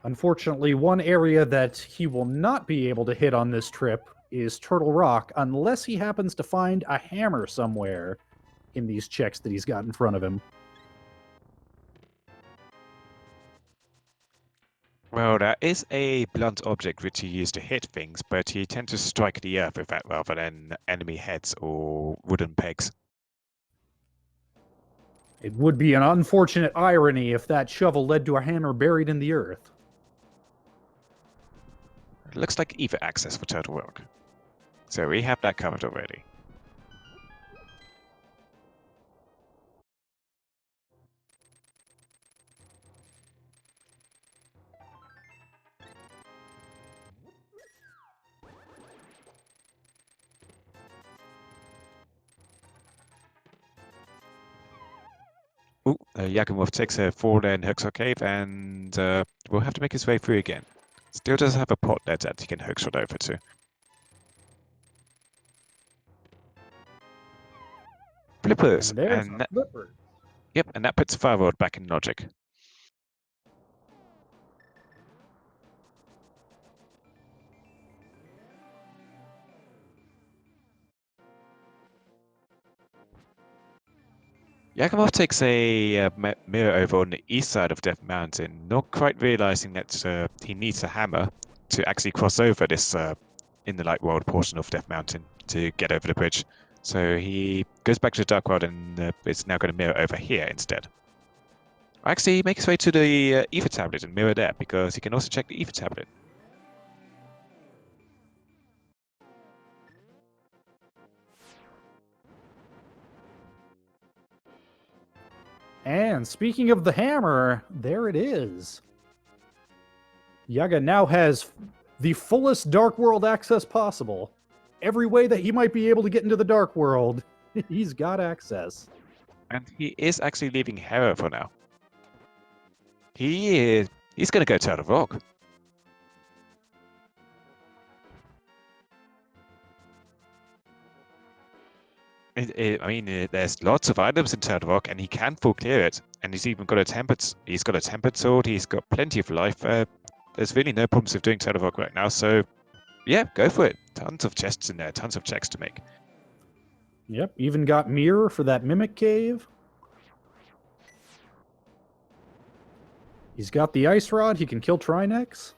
Unfortunately, one area that he will not be able to hit on this trip is Turtle Rock, unless he happens to find a hammer somewhere in these checks that he's got in front of him. Well, that is a blunt object which he used to hit things, but he tends to strike the earth with that rather than enemy heads or wooden pegs. It would be an unfortunate irony if that shovel led to a hammer buried in the earth. It looks like ether access for Turtle Rock. So we have that covered already. Yagamoth takes a fall there in Hookshot Cave and will have to make his way through again. Still does have a pot there that he can hookshot over to. Flippers! And there's And a flipper. yep, and that puts Firewall back in logic. Yagamoth takes a mirror over on the east side of Death Mountain, not quite realizing that he needs a hammer to actually cross over this in the light world portion of Death Mountain to get over the bridge. So he goes back to the dark world and is now going to mirror over here instead. Actually, make his way to the ether tablet and mirror there because he can also check the ether tablet. And speaking of the hammer, there it is. Yaga now has the fullest Dark World access possible. Every way that he might be able to get into the Dark World, he's got access. And he is actually leaving Hera for now. He's going to go to the rock. There's lots of items in Turtle Rock, and he can full clear it. And he's even got a tempered. He's got a tempered sword. He's got plenty of life. There's really no problems with doing Turtle Rock right now. So, yeah, go for it. Tons of chests in there. Tons of checks to make. Yep, even got mirror for that Mimic Cave. He's got the Ice Rod. He can kill Trinex.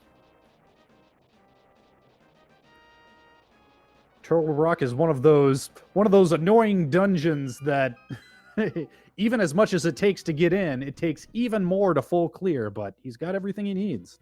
Turtle Rock is one of those annoying dungeons that even as much as it takes to get in, it takes even more to full clear, but he's got everything he needs.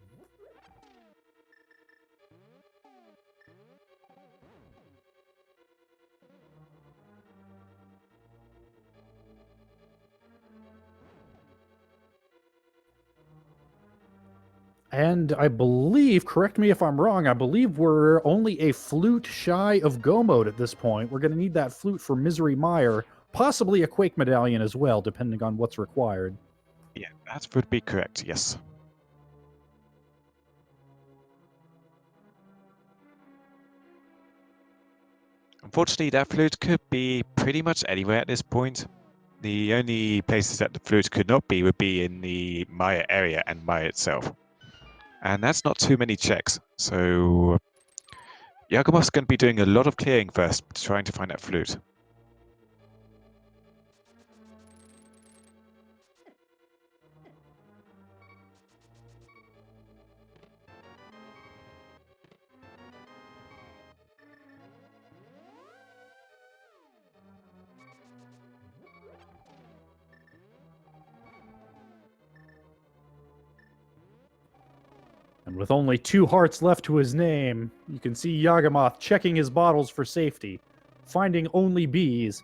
And I believe, correct me if I'm wrong, I believe we're only a flute shy of go mode at this point. We're going to need that flute for Misery Mire, possibly a Quake Medallion as well, depending on what's required. Yeah, that would be correct, yes. Unfortunately, that flute could be pretty much anywhere at this point. The only places that the flute could not be would be in the Maya area and Maya itself. And that's not too many checks, so Yagamoth's going to be doing a lot of clearing first, trying to find that flute. And with only 2 hearts left to his name, you can see Yagamoth checking his bottles for safety, finding only bees.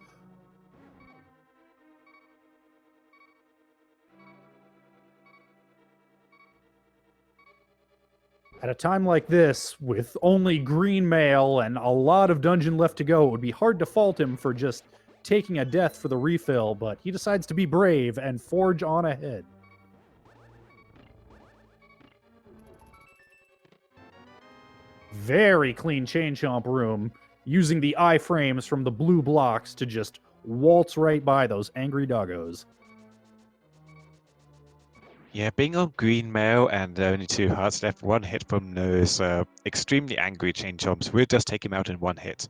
At a time like this, with only green mail and a lot of dungeon left to go, it would be hard to fault him for just taking a death for the refill, but he decides to be brave and forge on ahead. Very clean chain chomp room, using the iframes from the blue blocks to just waltz right by those angry doggos. Yeah, being on green mail and only 2 hearts left, 1 hit from those extremely angry chain chomps would just take him out in 1 hit.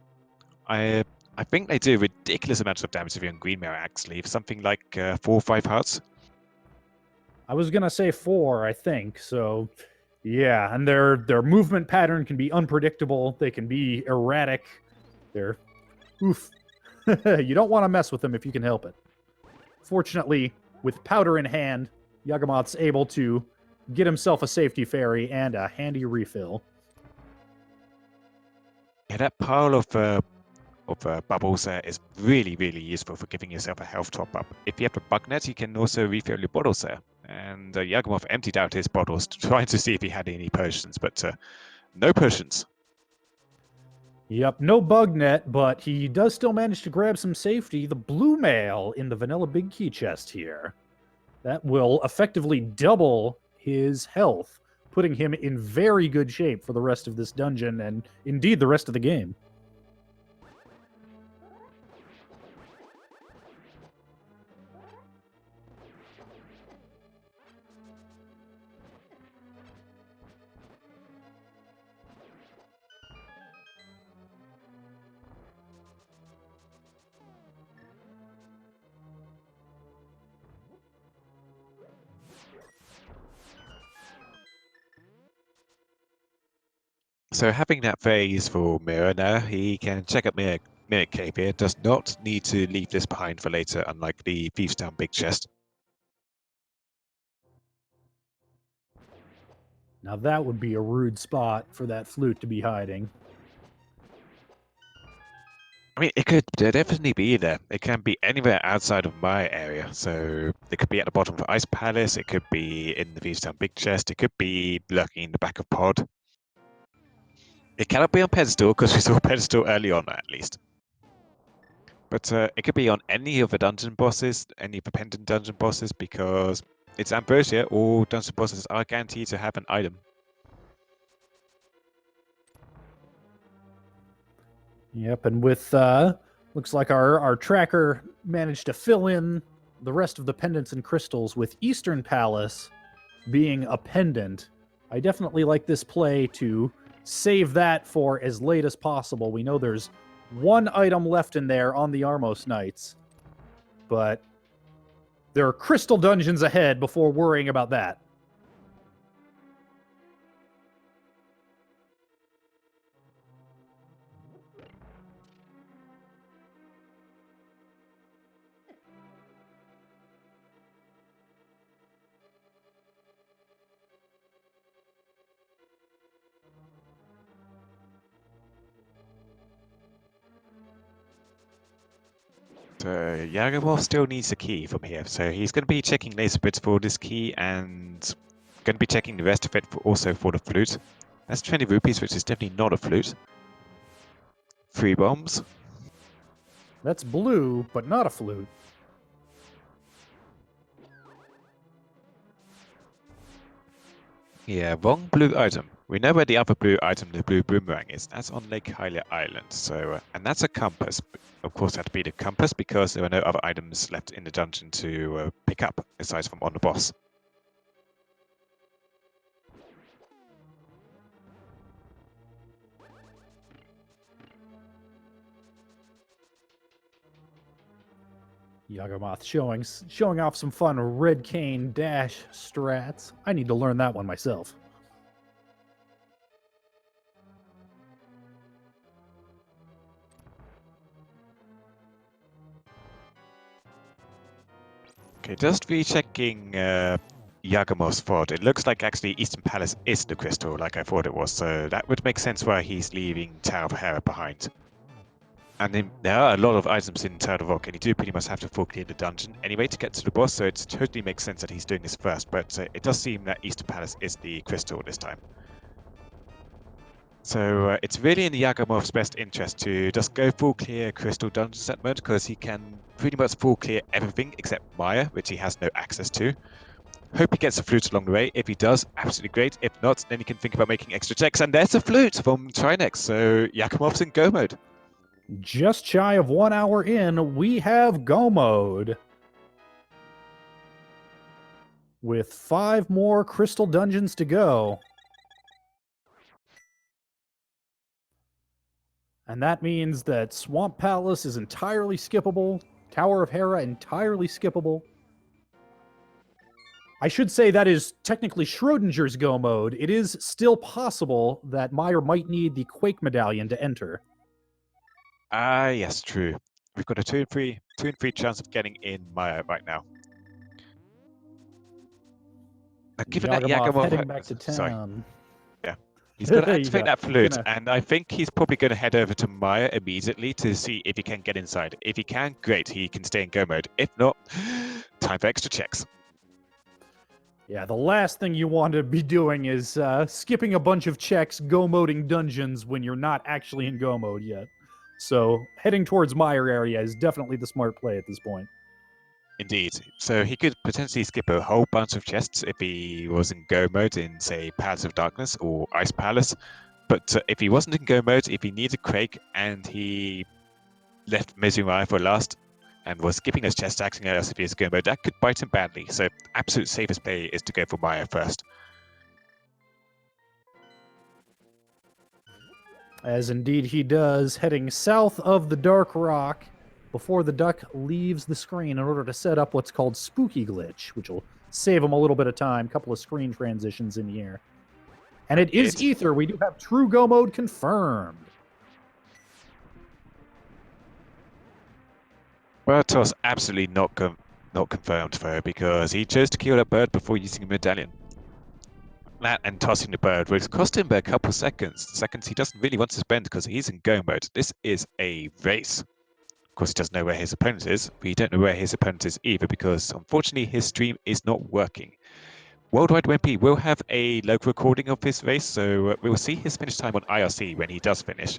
I think they do ridiculous amounts of damage if you're on green mail, actually, something like 4 or 5 hearts. I was gonna say 4, I think. So, yeah, and their movement pattern can be unpredictable. They can be erratic. They're oof. You don't want to mess with them if you can help it. Fortunately, with powder in hand, Yagamoth's able to get himself a safety fairy and a handy refill. Yeah, that pile of bubbles there is really, really useful for giving yourself a health top up. If you have a bug net, you can also refill your bottles there. And Yagamoth emptied out his bottles trying to see if he had any potions, but no potions. Yep, no bug net, but he does still manage to grab some safety. The blue mail in the vanilla big key chest here. That will effectively double his health, putting him in very good shape for the rest of this dungeon and indeed the rest of the game. So having that very useful mirror now, he can check out Mirror Cave here, does not need to leave this behind for later, unlike the Thieves Town big chest. Now that would be a rude spot for that flute to be hiding. I mean, it could definitely be there. It can be anywhere outside of my area. So it could be at the bottom of Ice Palace, it could be in the Thieves Town big chest, it could be lurking in the back of Pod. It cannot be on pedestal, because we saw pedestal early on at least. But it could be on any of the dungeon bosses, any of the pendant dungeon bosses, because it's Ambrosia, all dungeon bosses are guaranteed to have an item. Yep, and with looks like our tracker managed to fill in the rest of the pendants and crystals with Eastern Palace being a pendant. I definitely like this play to save that for as late as possible. We know there's 1 item left in there on the Armos Knights, but there are crystal dungeons ahead before worrying about that. So Yagamoth still needs a key from here, so he's going to be checking laser bits for this key, and Going to be checking the rest of it also for the flute. That's 20 rupees, which is definitely not a flute. 3 bombs. That's blue, but not a flute. Yeah, wrong blue item. We know where the other blue item, the blue boomerang, is. That's on Lake Hylia Island. So, and that's a compass. Of course, that had to be the compass because there are no other items left in the dungeon to pick up aside from on the boss. Yagamoth showing off some fun red cane dash strats. I need to learn that one myself. Okay, just rechecking Yagamoth's thought. It looks like actually Eastern Palace is the crystal, like I thought it was. So that would make sense why he's leaving Tower of Hera behind. And then there are a lot of items in Tower of Rock, and you do pretty much have to full clear the dungeon anyway to get to the boss, so it totally makes sense that he's doing this first, but it does seem that Eastern Palace is the crystal this time. So it's really in the Yagamoth's best interest to just go full clear crystal dungeons at the moment, because he can pretty much full clear everything except Maya, which he has no access to. Hope he gets a flute along the way. If he does, absolutely great. If not, then he can think about making extra checks, and there's a flute from Trinex, so Yagamoth's in go mode. Just shy of 1 hour in, we have go mode. With 5 more crystal dungeons to go. And that means that Swamp Palace is entirely skippable, Tower of Hera entirely skippable. I should say that is technically Schrodinger's go mode. It is still possible that Meyer might need the Quake medallion to enter. Ah, yes, true. We've got a 2 in 3 chance of getting in Maya right now. Given that Yagamoth heading back to town. Sorry. Yeah. He's going to activate that flute, and I think he's probably going to head over to Maya immediately to see if he can get inside. If he can, great, he can stay in go mode. If not, time for extra checks. Yeah, the last thing you want to be doing is skipping a bunch of checks, go-moding dungeons when you're not actually in go mode yet. So heading towards Meyer area is definitely the smart play at this point. Indeed. So he could potentially skip a whole bunch of chests if he was in go mode in, say, Palace of Darkness or Ice Palace. But if he wasn't in go mode, if he needed Quake and he left Misery Maya for last and was skipping those chests, acting as if he was in go mode, that could bite him badly. So absolute safest play is to go for Maya first. As indeed he does, heading south of the Dark Rock before the duck leaves the screen in order to set up what's called Spooky Glitch, which will save him a little bit of time, a couple of screen transitions in the air. And it is Ether. We do have true go mode confirmed. Well, it was absolutely not confirmed though, because he chose to kill that bird before using a medallion. That and tossing the bird will cost him a couple seconds he doesn't really want to spend because he's in go mode. This is a race. Of course, he doesn't know where his opponent is. We don't know where his opponent is either because, unfortunately, his stream is not working. Worldwide WMP will have a local recording of this race, so we will see his finish time on IRC when he does finish.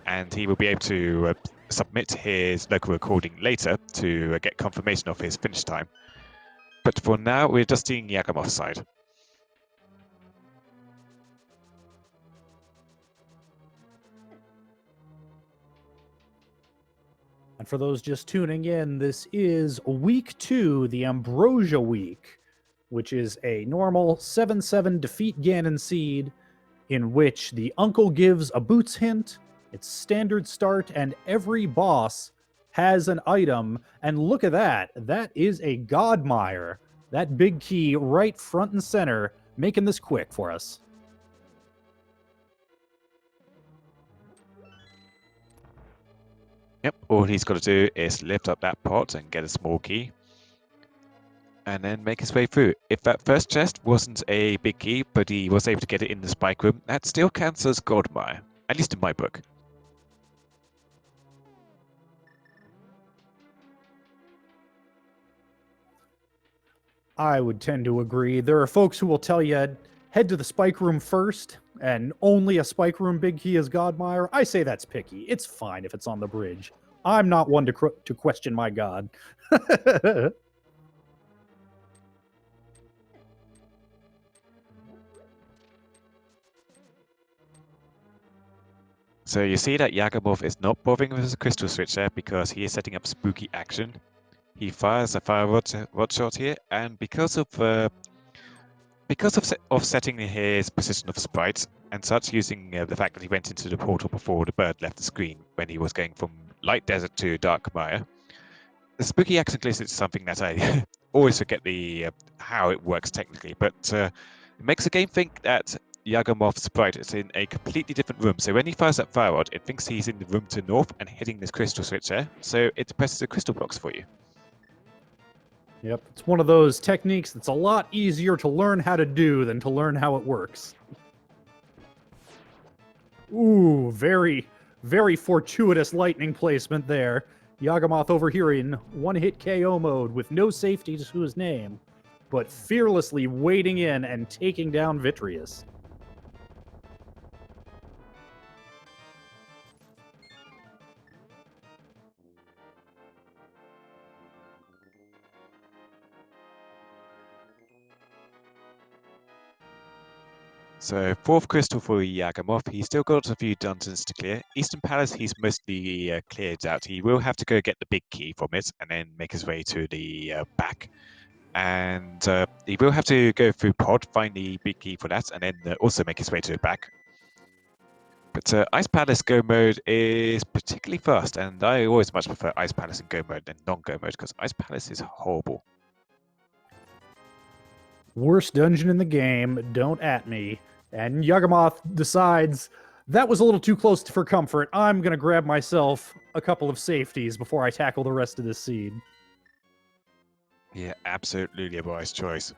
And he will be able to submit his local recording later to get confirmation of his finish time. But for now, we're just seeing Yagamoth's side. And for those just tuning in, this is week 2, the Ambrosia week, which is a normal 7-7 defeat Ganon seed in which the uncle gives a boots hint, it's standard start, and every boss has an item. And look at that. That is a Godmire. That big key right front and center, making this quick for us. Yep, all he's got to do is lift up that pot and get a small key. And then make his way through. If that first chest wasn't a big key, but he was able to get it in the spike room, that still counts as Godmire, at least in my book. I would tend to agree. There are folks who will tell you head to the spike room first, and only a spike room big key is Godmire. I say that's picky. It's fine if it's on the bridge. I'm not one to question my god. So you see that Yagamoth is not bothering with his crystal switch there because he is setting up spooky action. He fires a fire rod shot here, and because of setting his position of sprite and such, using the fact that he went into the portal before the bird left the screen when he was going from light desert to dark mire, the spooky action glitch is something that I always forget how it works technically, but it makes the game think that Yagamoth's sprite is in a completely different room. So when he fires that fire rod, it thinks he's in the room to the north and hitting this crystal switch there. So it presses the crystal blocks for you. Yep, it's one of those techniques that's a lot easier to learn how to do than to learn how it works. Ooh, very, very fortuitous lightning placement there. Yagamoth over here in one-hit KO mode with no safety to his name, but fearlessly wading in and taking down Vitreous. So fourth crystal for Yagamoth. He's still got a few dungeons to clear. Eastern Palace he's mostly cleared out. He will have to go get the big key from it and then make his way to the back. And he will have to go through pod, find the big key for that, and then also make his way to the back. But Ice Palace Go mode is particularly fast, and I always much prefer Ice Palace in Go mode than non-Go mode, because Ice Palace is horrible. Worst dungeon in the game, don't at me. And Yagamoth decides, that was a little too close for comfort. I'm going to grab myself a couple of safeties before I tackle the rest of this seed. Yeah, absolutely a wise choice.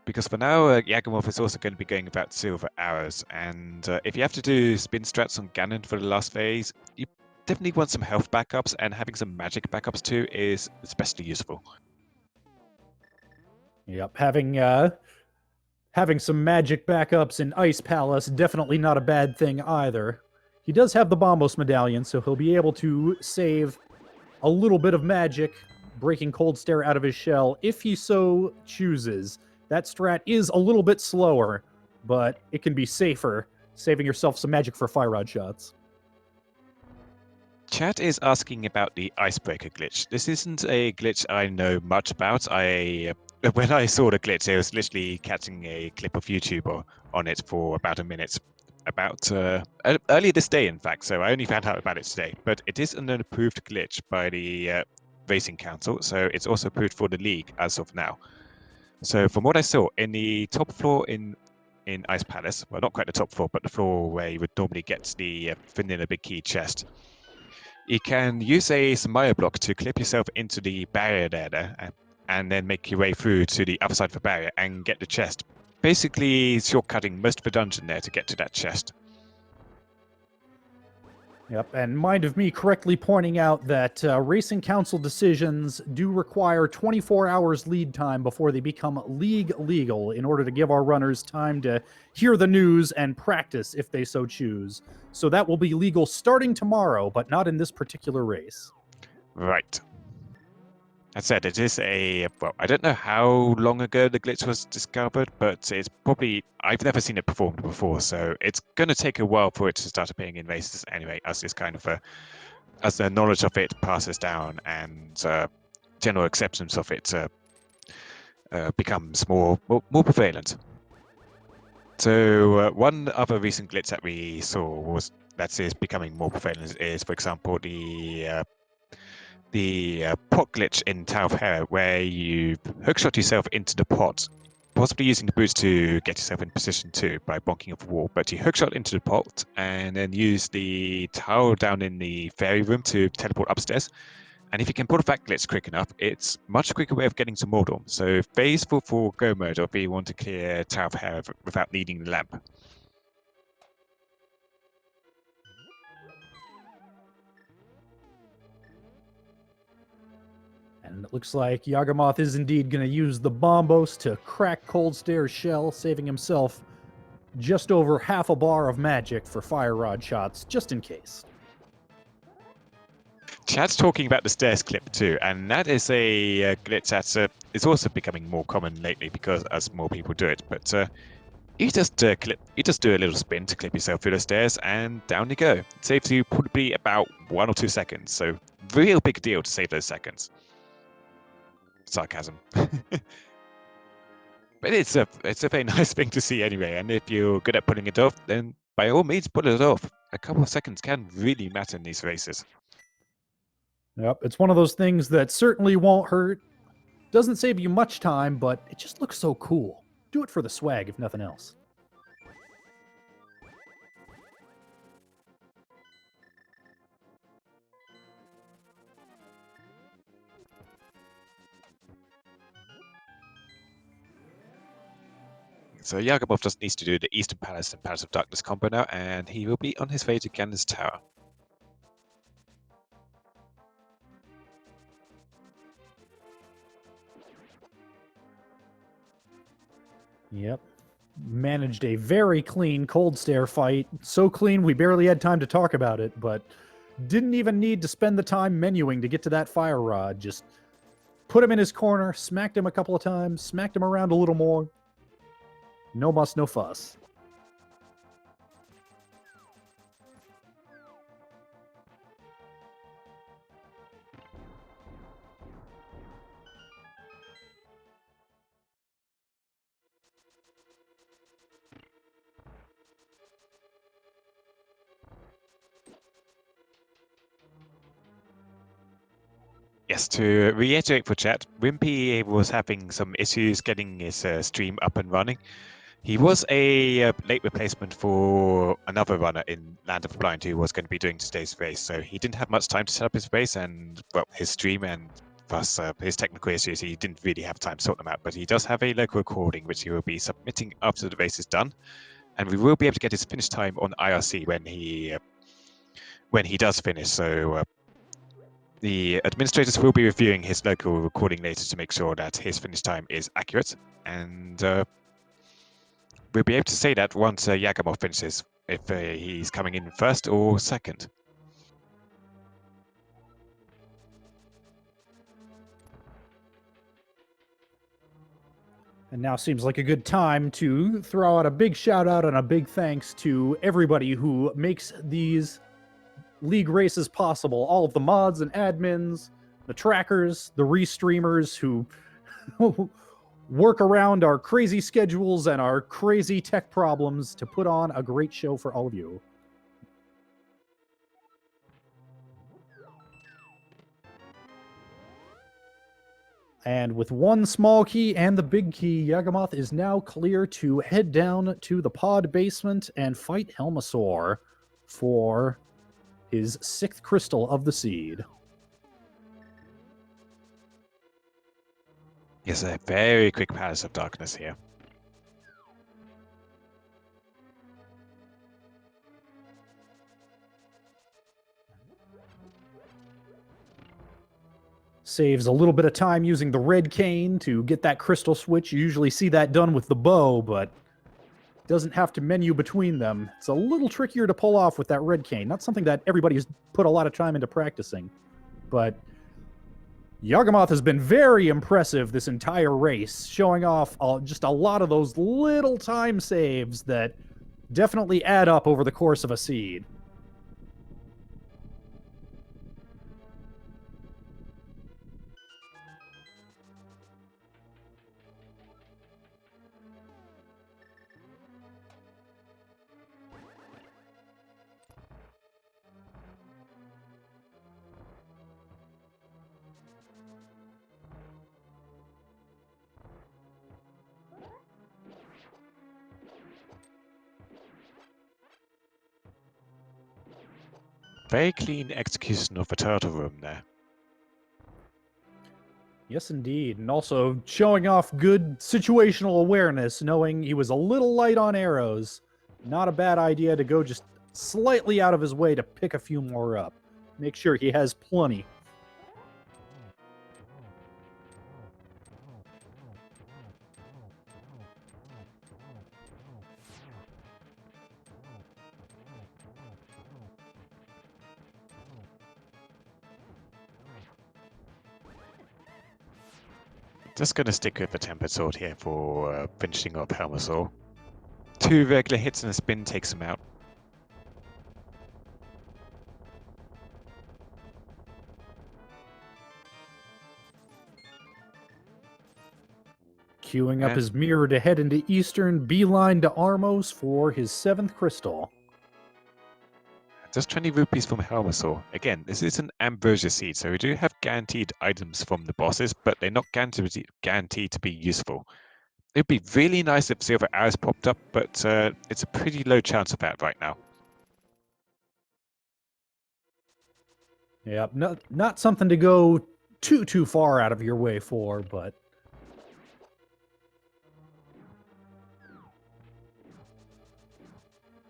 Because for now, Yagamoth is also going to be going about silver arrows, and if you have to do spin strats on Ganon for the last phase, you definitely want some health backups, and having some magic backups too is especially useful. Yep, having some magic backups in Ice Palace, definitely not a bad thing either. He does have the Bombos medallion, so he'll be able to save a little bit of magic, breaking Cold Stare out of his shell, if he so chooses. That strat is a little bit slower, but it can be safer, saving yourself some magic for fire rod shots. Chat is asking about the icebreaker glitch. This isn't a glitch I know much about. When I saw the glitch, I was literally catching a clip of YouTube on it for about a minute, earlier this day, in fact. So I only found out about it today. But it is an approved glitch by the Racing Council, so it's also approved for the league as of now. So from what I saw, in the top floor in Ice Palace, well, not quite the top floor, but the floor where you would normally get the vanilla big key chest, you can use a Samaya block to clip yourself into the barrier there, and then make your way through to the other side of the barrier and get the chest. Basically, shortcutting most of the dungeon there to get to that chest. Yep, and mind of me correctly pointing out that Racing Council decisions do require 24 hours lead time before they become league legal in order to give our runners time to hear the news and practice if they so choose. So that will be legal starting tomorrow, but not in this particular race. Right. As said, it is well, I don't know how long ago the glitch was discovered, but it's probably, I've never seen it performed before, so it's going to take a while for it to start appearing in races anyway, as this kind of, as the knowledge of it passes down and general acceptance of it becomes more prevalent. So one other recent glitch that we saw that is becoming more prevalent is, for example, the pot glitch in Tower of Hera, where you hookshot yourself into the pot, possibly using the boots to get yourself in position too by bonking off a wall, but you hookshot into the pot and then use the tower down in the fairy room to teleport upstairs. And if you can pull off that glitch quick enough, it's a much quicker way of getting to Mordor. So phase for Go mode, or if you want to clear Tower of Hera without needing the lamp. And it looks like Yagamoth is indeed going to use the bombos to crack Cold Stare's shell, saving himself just over half a bar of magic for fire rod shots, just in case. Chad's talking about the stairs clip too, and that is a glitch that is also becoming more common lately because as more people do it. But you just do a little spin to clip yourself through the stairs, and down you go. It saves you probably about 1 or 2 seconds. So real big deal to save those seconds. Sarcasm. But it's a very nice thing to see anyway, and if you're good at pulling it off, then by all means pull it off. A couple of seconds can really matter in these races. Yep, it's one of those things that certainly won't hurt. Doesn't save you much time, but it just looks so cool. Do it for the swag, if nothing else. So Yagamoth just needs to do the Eastern Palace and Palace of Darkness combo now, and he will be on his way to Ganon's Tower. Yep. Managed a very clean Cold Stare fight. So clean we barely had time to talk about it, but didn't even need to spend the time menuing to get to that fire rod. Just put him in his corner, smacked him a couple of times, smacked him around a little more. No muss, no fuss. Yes, to reiterate for chat, Wimpy was having some issues getting his stream up and running. He was a late replacement for another runner in Land of the Blind who was going to be doing today's race, so he didn't have much time to set up his race and, well, his stream, and plus his technical issues, he didn't really have time to sort them out. But he does have a local recording which he will be submitting after the race is done, and we will be able to get his finish time on IRC when he does finish. So the administrators will be reviewing his local recording later to make sure that his finish time is accurate, and we'll be able to say that once Yagamoth finishes, if he's coming in first or second. And now seems like a good time to throw out a big shout out and a big thanks to everybody who makes these league races possible. All of the mods and admins, the trackers, the restreamers who work around our crazy schedules and our crazy tech problems to put on a great show for all of you. And with one small key and the big key, Yagamoth is now clear to head down to the pod basement and fight Helmasaur for his 6th crystal of the seed. Yes, a very quick Palace of Darkness here. Saves a little bit of time using the red cane to get that crystal switch. You usually see that done with the bow, but doesn't have to menu between them. It's a little trickier to pull off with that red cane. Not something that everybody has put a lot of time into practicing. But Yagamoth has been very impressive this entire race, showing off just a lot of those little time saves that definitely add up over the course of a seed. Very clean execution of the turtle room there. Yes, indeed. And also showing off good situational awareness, knowing he was a little light on arrows. Not a bad idea to go just slightly out of his way to pick a few more up. Make sure he has plenty. Just going to stick with the tempered sword here for finishing off Helmasaur. 2 regular hits and a spin takes him out. Queuing up his mirror to head into Eastern, beeline to Armos for his 7th crystal. Just 20 rupees from Helmasaur. Again, this is an Ambrosia Seed, so we do have guaranteed items from the bosses, but they're not guaranteed to be useful. It'd be really nice if Silver Arrows popped up, but it's a pretty low chance of that right now. Yep, not something to go too far out of your way for, but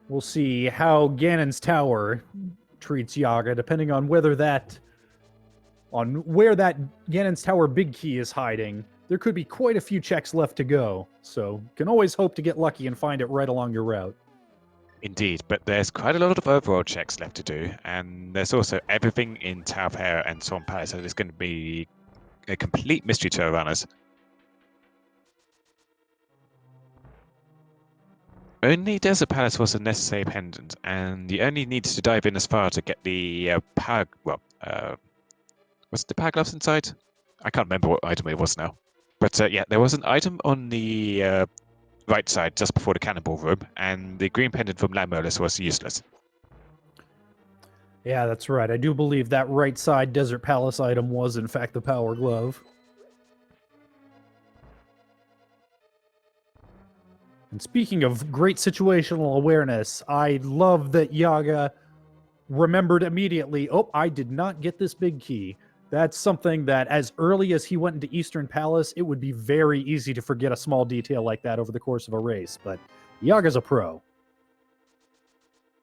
we'll see how Ganon's Tower treats Yaga, depending on where that Ganon's Tower big key is hiding. There could be quite a few checks left to go, so can always hope to get lucky and find it right along your route. Indeed, but there's quite a lot of overall checks left to do, and there's also everything in Tower of Hera and Storm Palace, so there's going to be a complete mystery to our runners. Only Desert Palace was a necessary pendant, and you only needed to dive in as far to get the power. Well, was the power gloves inside? I can't remember what item it was now. But yeah, there was an item on the right side just before the cannonball room, and the green pendant from Lamolus was useless. Yeah, that's right. I do believe that right side Desert Palace item was, in fact, the power glove. And speaking of great situational awareness, I love that Yaga remembered immediately, oh, I did not get this big key. That's something that as early as he went into Eastern Palace, it would be very easy to forget a small detail like that over the course of a race. But Yaga's a pro.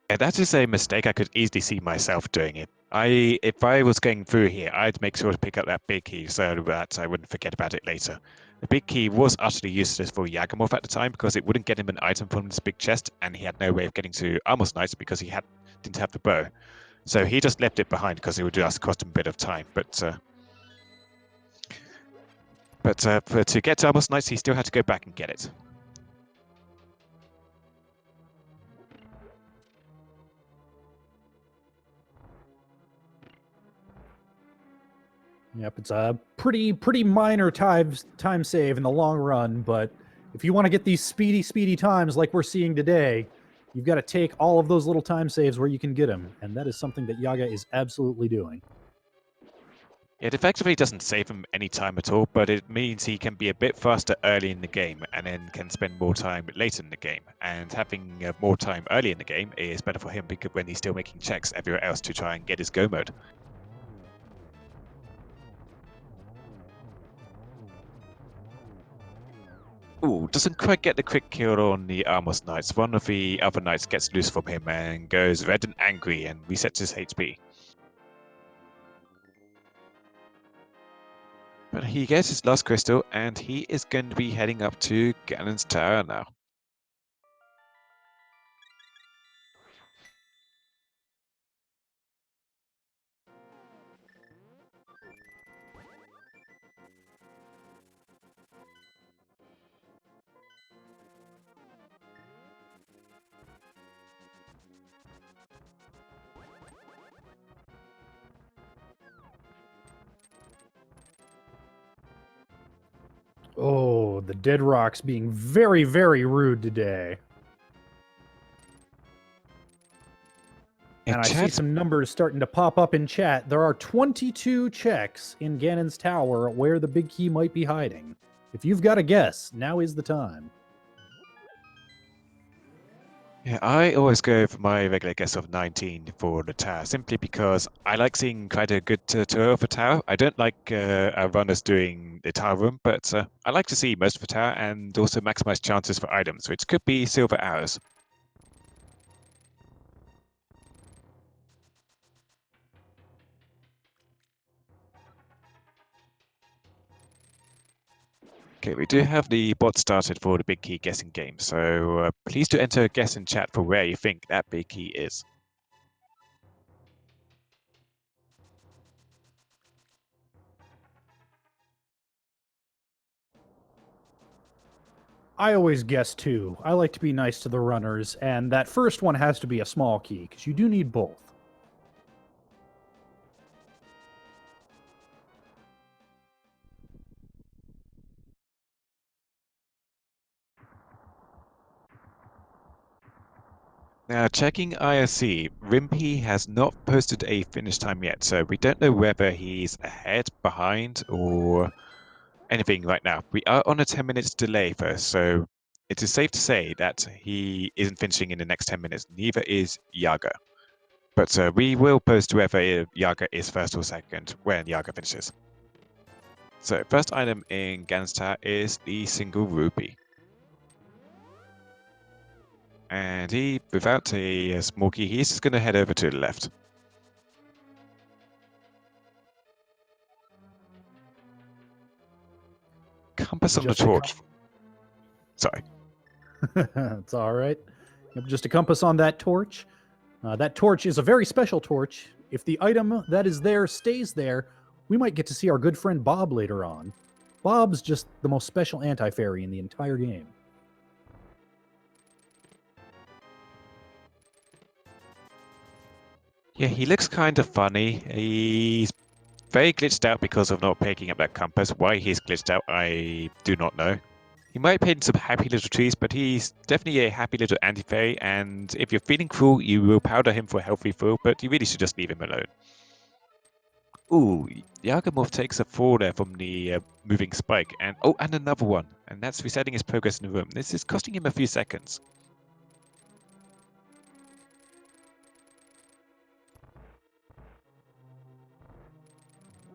Yeah, that is a mistake I could easily see myself doing it. If I was going through here, I'd make sure to pick up that big key so that I wouldn't forget about it later. The big key was utterly useless for Yagamoth at the time because it wouldn't get him an item from this big chest, and he had no way of getting to Armos Knights because he didn't have the bow. So he just left it behind because it would just cost him a bit of time. But to get to Armos Knights, he still had to go back and get it. Yep, it's a pretty minor time save in the long run, but if you want to get these speedy times like we're seeing today, you've got to take all of those little time saves where you can get them, and that is something that Yaga is absolutely doing. It effectively doesn't save him any time at all, but it means he can be a bit faster early in the game and then can spend more time later in the game. And having more time early in the game is better for him because when he's still making checks everywhere else to try and get his go mode. Ooh, doesn't quite get the quick kill on the Armos Knights. One of the other Knights gets loose from him and goes red and angry and resets his HP. But he gets his last crystal and he is going to be heading up to Ganon's Tower now. Oh, the Dead Rocks being very rude today. And I see some numbers starting to pop up in chat. There are 22 checks in Ganon's Tower where the big key might be hiding. If you've got a guess, now is the time. Yeah, I always go for my regular guess of 19 for the tower, simply because I like seeing quite a good tour of a tower. I don't like our runners doing the tower room, but I like to see most of the tower and also maximize chances for items, which could be silver arrows. Okay, we do have the bot started for the big key guessing game, so please do enter a guess in chat for where you think that big key is. I always guess too. I like to be nice to the runners, and that first one has to be a small key, because you do need both. Now, checking IRC, Rimpy has not posted a finish time yet, so we don't know whether he's ahead, behind, or anything right now. We are on a 10 minutes delay first, so it is safe to say that he isn't finishing in the next 10 minutes. Neither is Yaga. But we will post whether Yaga is first or second when Yaga finishes. So first item in Ganstar is the single rupee. And he, without a small key, he's just going to head over to the left. Compass on the torch. Sorry. It's all right. Yep, just a compass on that torch. That torch is a very special torch. If the item that is there stays there, we might get to see our good friend Bob later on. Bob's just the most special anti-fairy in the entire game. Yeah, he looks kind of funny. He's very glitched out because of not picking up that compass. Why he's glitched out, I do not know. He might paint some happy little trees, but he's definitely a happy little anti-fairy, and if you're feeling cruel, you will powder him for a healthy fool, but you really should just leave him alone. Ooh, Yagamoth takes a fall there from the moving spike, and oh, and another one, and that's resetting his progress in the room. This is costing him a few seconds.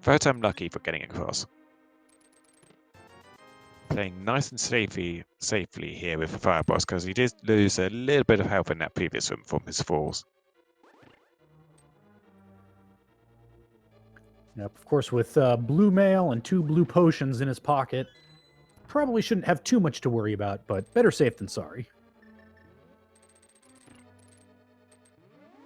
Third time lucky for getting across. Playing nice and safely here with the fire boss, because he did lose a little bit of health in that previous room from his falls. Yep, of course, with blue mail and 2 blue potions in his pocket, probably shouldn't have too much to worry about, but better safe than sorry.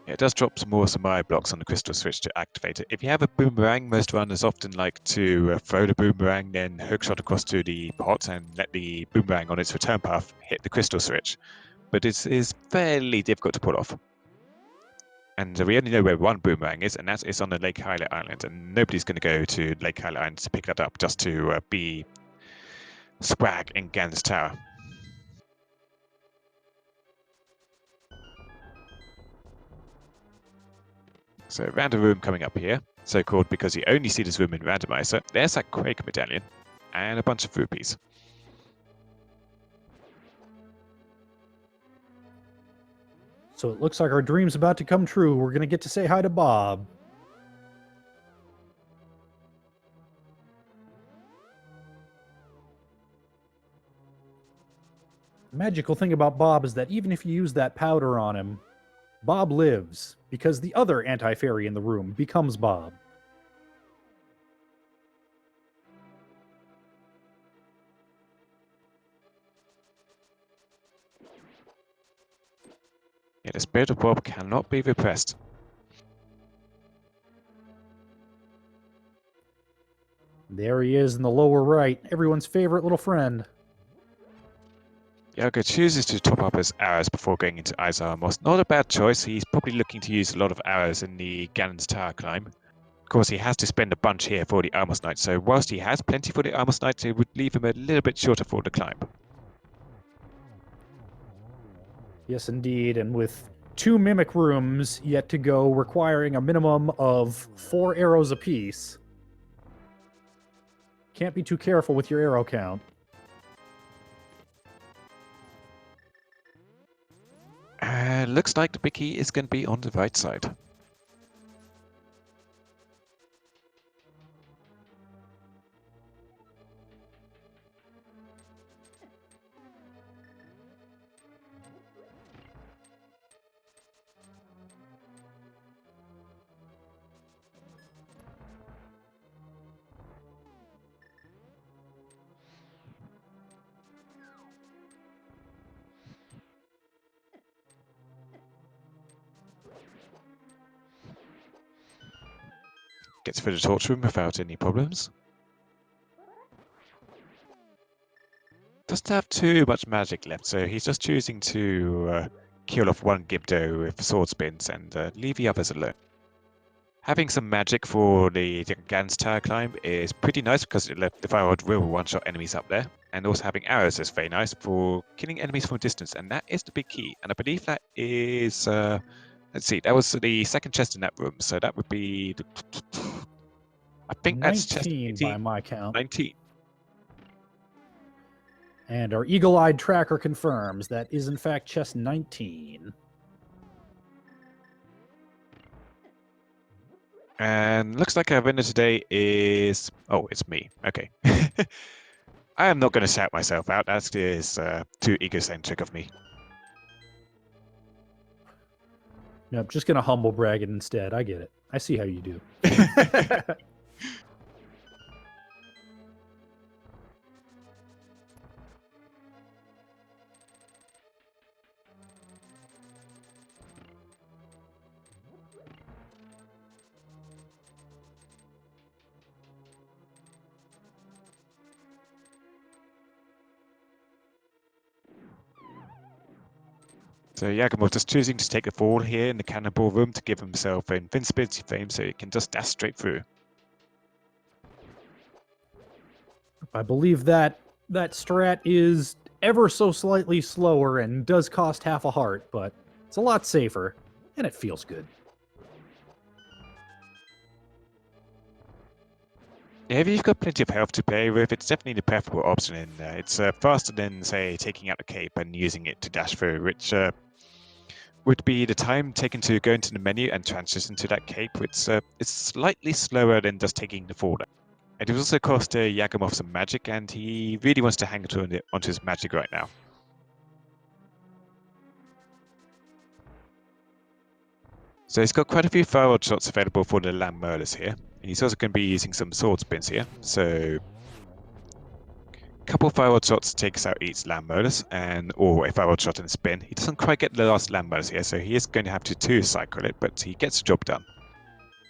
Yeah, it does drop some more samurai blocks on the crystal switch to activate it. If you have a boomerang, most runners often like to throw the boomerang, then hookshot across to the pot and let the boomerang on its return path hit the crystal switch. But it is fairly difficult to pull off. And we only know where one boomerang is, and that is on the Lake Hylia Island. And nobody's going to go to Lake Hylia Island to pick that up just to be swag in Gan's Tower. So random room coming up here, so called because you only see this room in Randomizer. There's that Quake medallion and a bunch of rupees. So it looks like our dream's about to come true. We're going to get to say hi to Bob. The magical thing about Bob is that even if you use that powder on him, Bob lives, because the other anti-fairy in the room becomes Bob. Yeah, the spirit of Bob cannot be repressed. There he is in the lower right, everyone's favorite little friend. Yaga chooses to top up his arrows before going into Yagamoth. Not a bad choice. He's probably looking to use a lot of arrows in the Ganon's Tower climb. Of course, he has to spend a bunch here for the Armos Knight, so whilst he has plenty for the Armos Knight, it would leave him a little bit shorter for the climb. Yes, indeed, and with 2 mimic rooms yet to go, requiring a minimum of 4 arrows apiece. Can't be too careful with your arrow count. Looks like the big key is going to be on the right side. Gets through the torch room without any problems. Does to have too much magic left, so he's just choosing to kill off one Gibdo with sword spins and leave the others alone. Having some magic for the Gans Tower climb is pretty nice because the Firewall will one-shot enemies up there. And also having arrows is very nice for killing enemies from a distance, and that is the big key. And I believe that is, let's see, that was the second chest in that room, so that would be, I think that's chest 19 by 18, my count. 19. And our eagle-eyed tracker confirms that is in fact chest 19. And looks like our winner today is, oh, it's me. Okay. I am not going to shout myself out. That is too egocentric of me. Nope, just gonna humble brag it instead. I get it. I see how you do. So Yagamoth just choosing to take the fall here in the cannonball room to give himself invincibility fame so he can just dash straight through. I believe that strat is ever so slightly slower and does cost half a heart, but it's a lot safer, and it feels good. Yeah, if you've got plenty of health to play with, it's definitely the preferable option in there. It's faster than, say, taking out the cape and using it to dash through, which would be the time taken to go into the menu and transition to that cape. It's slightly slower than just taking the fall. It will also cost Yagamoth some magic, and he really wants to hang onto his magic right now. So he's got quite a few firewall shots available for the Lamb Murderers here. And he's also going to be using some sword spins here. So a couple of firewall shots takes out each Lamb Murderers, or a firewall shot and a spin. He doesn't quite get the last Lamb Murderers here, so he is going to have to two-cycle it, but he gets the job done.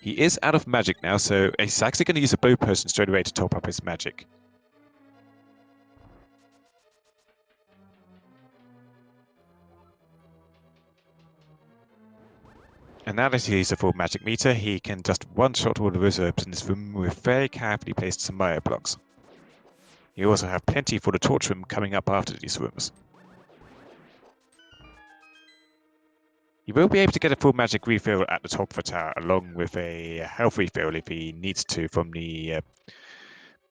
He is out of magic now, so he's actually going to use a blue potion straight away to top up his magic. And now that he's a full magic meter, he can just one-shot all the reserves in this room with very carefully placed Samaya blocks. You also have plenty for the torch room coming up after these rooms. You will be able to get a full magic refill at the top of the tower, along with a health refill if he needs to from the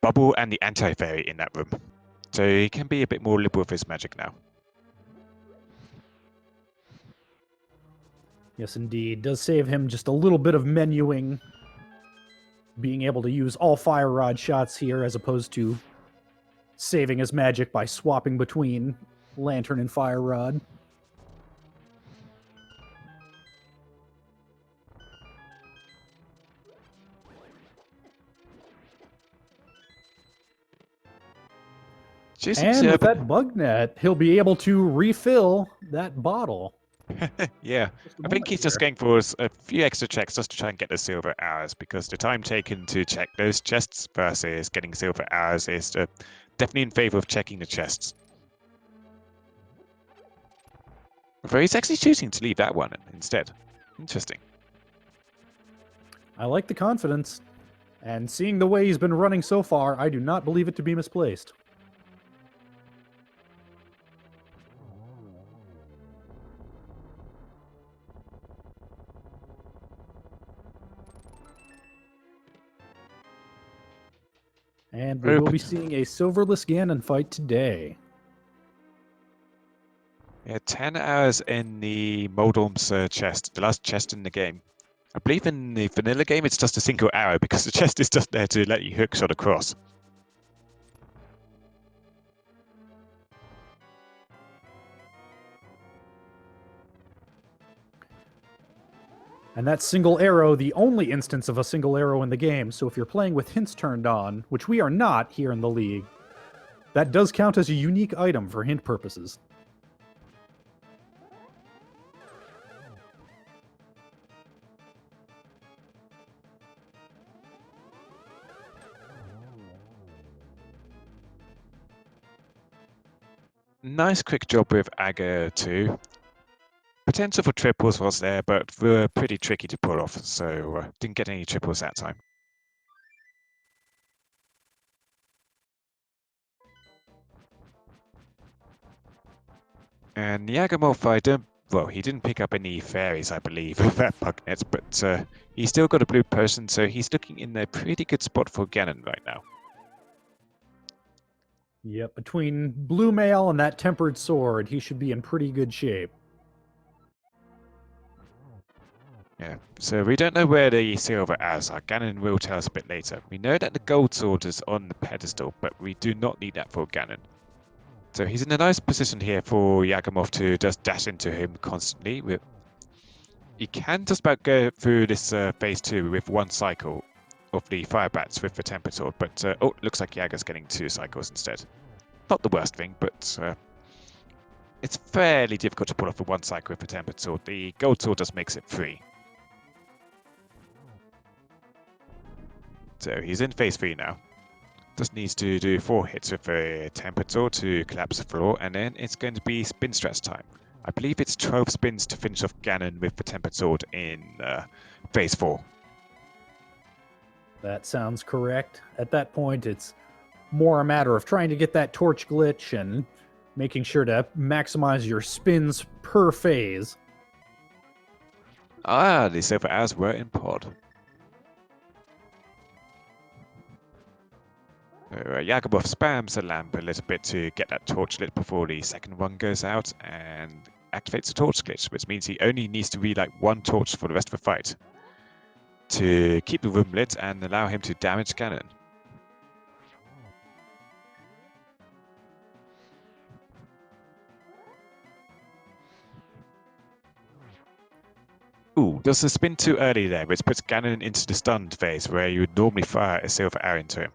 bubble and the anti-fairy in that room. So he can be a bit more liberal with his magic now. Yes, indeed. Does save him just a little bit of menuing, being able to use all fire rod shots here as opposed to saving his magic by swapping between lantern and fire rod. And with that bug net, he'll be able to refill that bottle. Yeah, I think he's just going for a few extra checks just to try and get the silver hours, because the time taken to check those chests versus getting silver hours is definitely in favor of checking the chests. Although he's actually choosing to leave that one instead. Interesting. I like the confidence, and seeing the way he's been running so far, I do not believe it to be misplaced. And we will be seeing a silverless Ganon fight today. Yeah, 10 hours in the Moldorm's chest, the last chest in the game. I believe in the vanilla game it's just a single arrow because the chest is just there to let you hook shot across. And that single arrow, the only instance of a single arrow in the game, so if you're playing with hints turned on, which we are not here in the League, that does count as a unique item for hint purposes. Nice quick job with Aga too. Potential for triples was there, but were pretty tricky to pull off, so didn't get any triples that time. And Yagamoth, he didn't pick up any fairies, I believe, with that Pugnet, but he's still got a blue person, so he's looking in a pretty good spot for Ganon right now. Yep, between Blue Mail and that Tempered Sword, he should be in pretty good shape. Yeah, so we don't know where the silver arrows are. Ganon will tell us a bit later. We know that the gold sword is on the pedestal, but we do not need that for Ganon. So he's in a nice position here for Yagamoth to just dash into him constantly. He can just about go through this phase 2 with one cycle of the fire bats with the tempered sword, but looks like Yaga's getting 2 cycles instead. Not the worst thing, but it's fairly difficult to pull off a 1 cycle with the tempered sword. The gold sword just makes it 3. So he's in phase 3 now. Just needs to do 4 hits with a tempered sword to collapse the floor, and then it's going to be spin stress time. I believe it's 12 spins to finish off Ganon with the tempered sword in phase 4. That sounds correct. At that point, it's more a matter of trying to get that torch glitch and making sure to maximize your spins per phase. Ah, the silver arrows were in pod. Yagamoth spams the lamp a little bit to get that torch lit before the second one goes out and activates the torch glitch, which means he only needs to relight 1 torch for the rest of the fight to keep the room lit and allow him to damage Ganon. Ooh, does the spin too early there, which puts Ganon into the stunned phase where you would normally fire a silver arrow into him.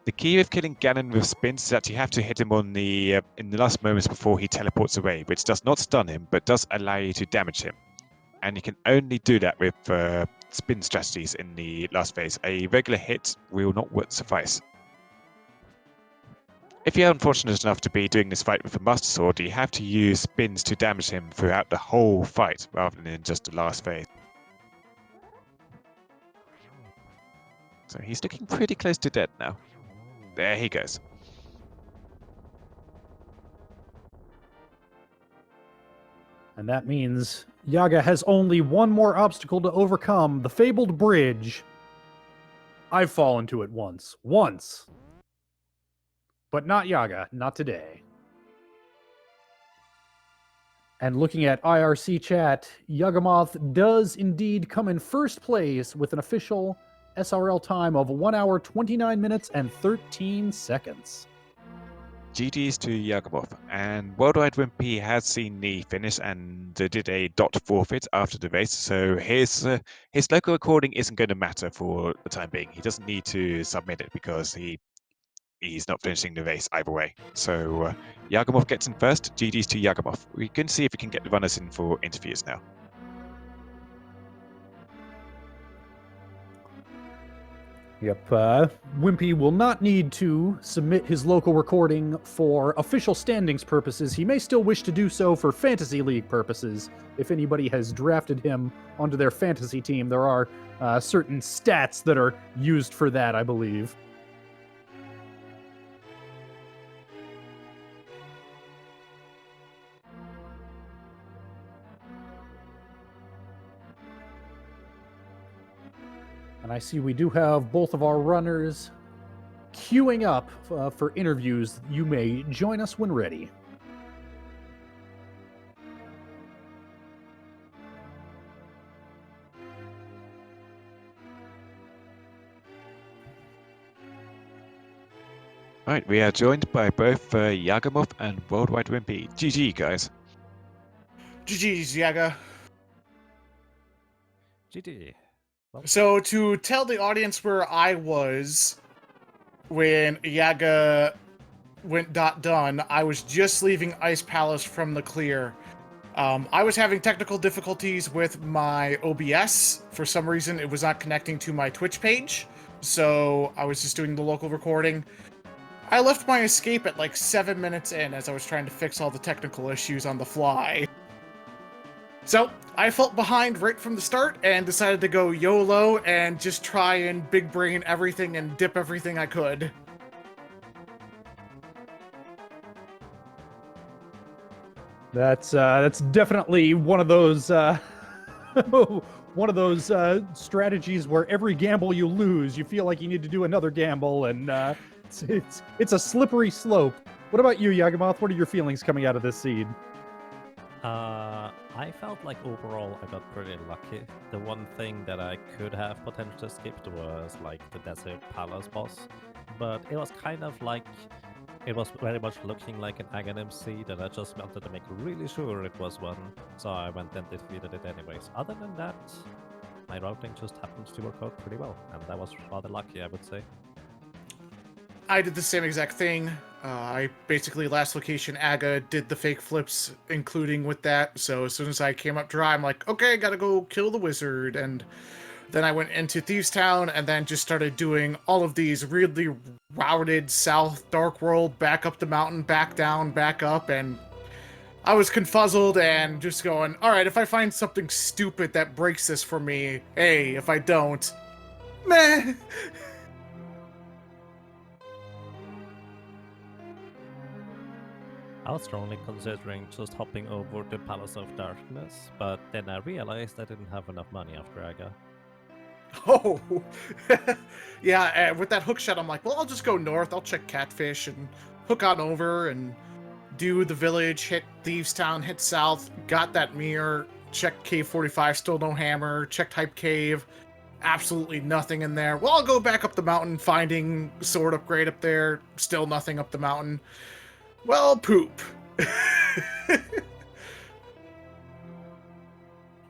The key of killing Ganon with spins is that you have to hit him on the in the last moments before he teleports away, which does not stun him, but does allow you to damage him. And you can only do that with spin strategies in the last phase. A regular hit will not suffice. If you're unfortunate enough to be doing this fight with a Master Sword, you have to use spins to damage him throughout the whole fight, rather than in just the last phase. So he's looking pretty close to dead now. There he goes. And that means Yaga has only one more obstacle to overcome, the fabled bridge. I've fallen to it once. Once. But not Yaga, not today. And looking at IRC chat, Yagamoth does indeed come in first place with an official SRL time of 1 hour, 29 minutes, and 13 seconds. GG's to Yagamoth, and Worldwide Wimpy has seen the finish and did a dot forfeit after the race, so his local recording isn't going to matter for the time being. He doesn't need to submit it because he's not finishing the race either way. So Yagamoth gets in first. GG's to Yagamoth. We can see if we can get the runners in for interviews now. Yep, Wimpy will not need to submit his local recording for official standings purposes. He may still wish to do so for Fantasy League purposes. If anybody has drafted him onto their fantasy team, there are certain stats that are used for that, I believe. And I see we do have both of our runners queuing up for interviews. You may join us when ready. Right, we are joined by both Yagamoth and Worldwide Wimpy. GG, guys. GG's, Yaga. GG. Well, So to tell the audience where I was when Yaga went done, I was just leaving Ice Palace from the clear. I was having technical difficulties with my OBS. For some reason, it was not connecting to my Twitch page. So I was just doing the local recording. I left my escape at like 7 minutes in as I was trying to fix all the technical issues on the fly. So, I felt behind right from the start and decided to go YOLO and just try and big brain everything and dip everything I could. That's definitely one of those one of those strategies where every gamble you lose, you feel like you need to do another gamble, and it's a slippery slope. What about you, Yagamoth? What are your feelings coming out of this seed? I felt like overall I got pretty lucky. The one thing that I could have potentially skipped was like the Desert Palace boss, but it was kind of like it was very much looking like an Aghanim seed, and I just wanted to make really sure it was one, so I went and defeated it anyways. Other than that, my routing just happened to work out pretty well, and that was rather lucky, I would say. I did the same exact thing. I basically, last location, Aga did the fake flips, including with that. So as soon as I came up dry, I'm like, okay, gotta go kill the wizard. And then I went into Thieves Town and then just started doing all of these really routed south dark world, back up the mountain, back down, back up. And I was confuzzled and just going, all right, if I find something stupid that breaks this for me, hey, if I don't, meh. I was strongly considering just hopping over to Palace of Darkness, but then I realized I didn't have enough money after Aga. Oh, yeah, with that hook shot, I'm like, well, I'll just go north, I'll check Catfish and hook on over and do the village, hit Thieves Town, hit south, got that mirror, checked Cave 45, still no hammer, checked Hype Cave, absolutely nothing in there. Well, I'll go back up the mountain, finding sword upgrade up there, still nothing up the mountain. Well, poop.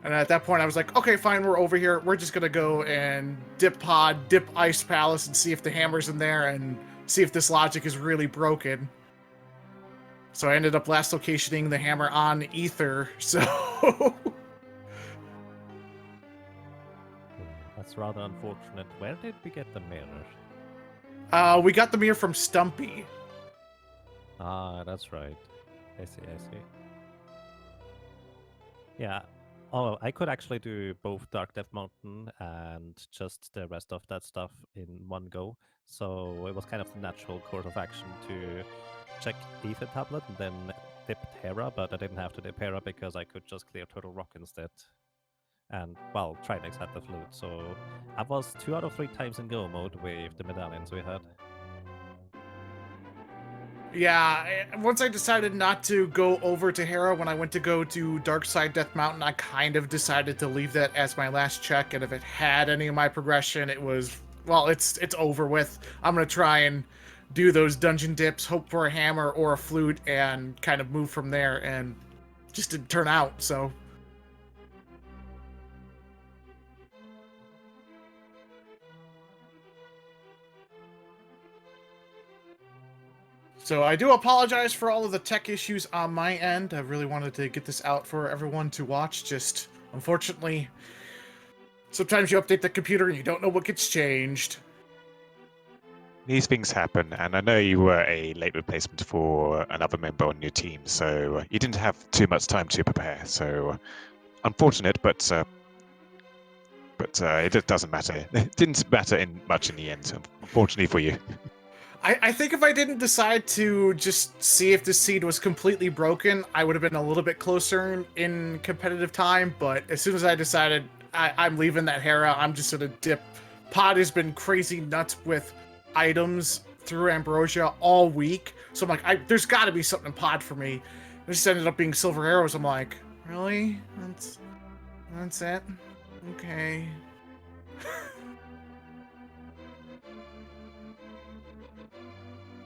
And at that point, I was like, okay, fine, we're over here. We're just going to go and dip pod, dip Ice Palace, and see if the hammer's in there and see if this logic is really broken. So I ended up last locationing the hammer on Ether, so... That's rather unfortunate. Where did we get the mirror? We got the mirror from Stumpy. Ah, that's right. I see, I see. Yeah. Oh, I could actually do both Dark Death Mountain and just the rest of that stuff in one go. So it was kind of the natural course of action to check Ether Tablet and then dip Terra, but I didn't have to dip Terra because I could just clear Turtle Rock instead. And, well, Trinex had the flute, so I was 2 out of 3 times in go mode with the medallions we had. Yeah, once I decided not to go over to Hera when I went to go to Darkside Death Mountain, I kind of decided to leave that as my last check, and if it had any of my progression, it was, well, it's over with. I'm going to try and do those dungeon dips, hope for a hammer or a flute, and kind of move from there, and just didn't turn out, so... So I do apologize for all of the tech issues on my end. I really wanted to get this out for everyone to watch. Just, unfortunately, sometimes you update the computer and you don't know what gets changed. These things happen, and I know you were a late replacement for another member on your team, so you didn't have too much time to prepare. So unfortunate, but it doesn't matter. It didn't matter much in the end, unfortunately for you. I think if I didn't decide to just see if this seed was completely broken, I would have been a little bit closer in competitive time, but as soon as I decided I'm leaving that Hera, I'm just gonna dip. Pod has been crazy nuts with items through Ambrosia all week, so I'm like, there's gotta be something in Pod for me. It just ended up being Silver Arrows. I'm like, really? That's it? Okay.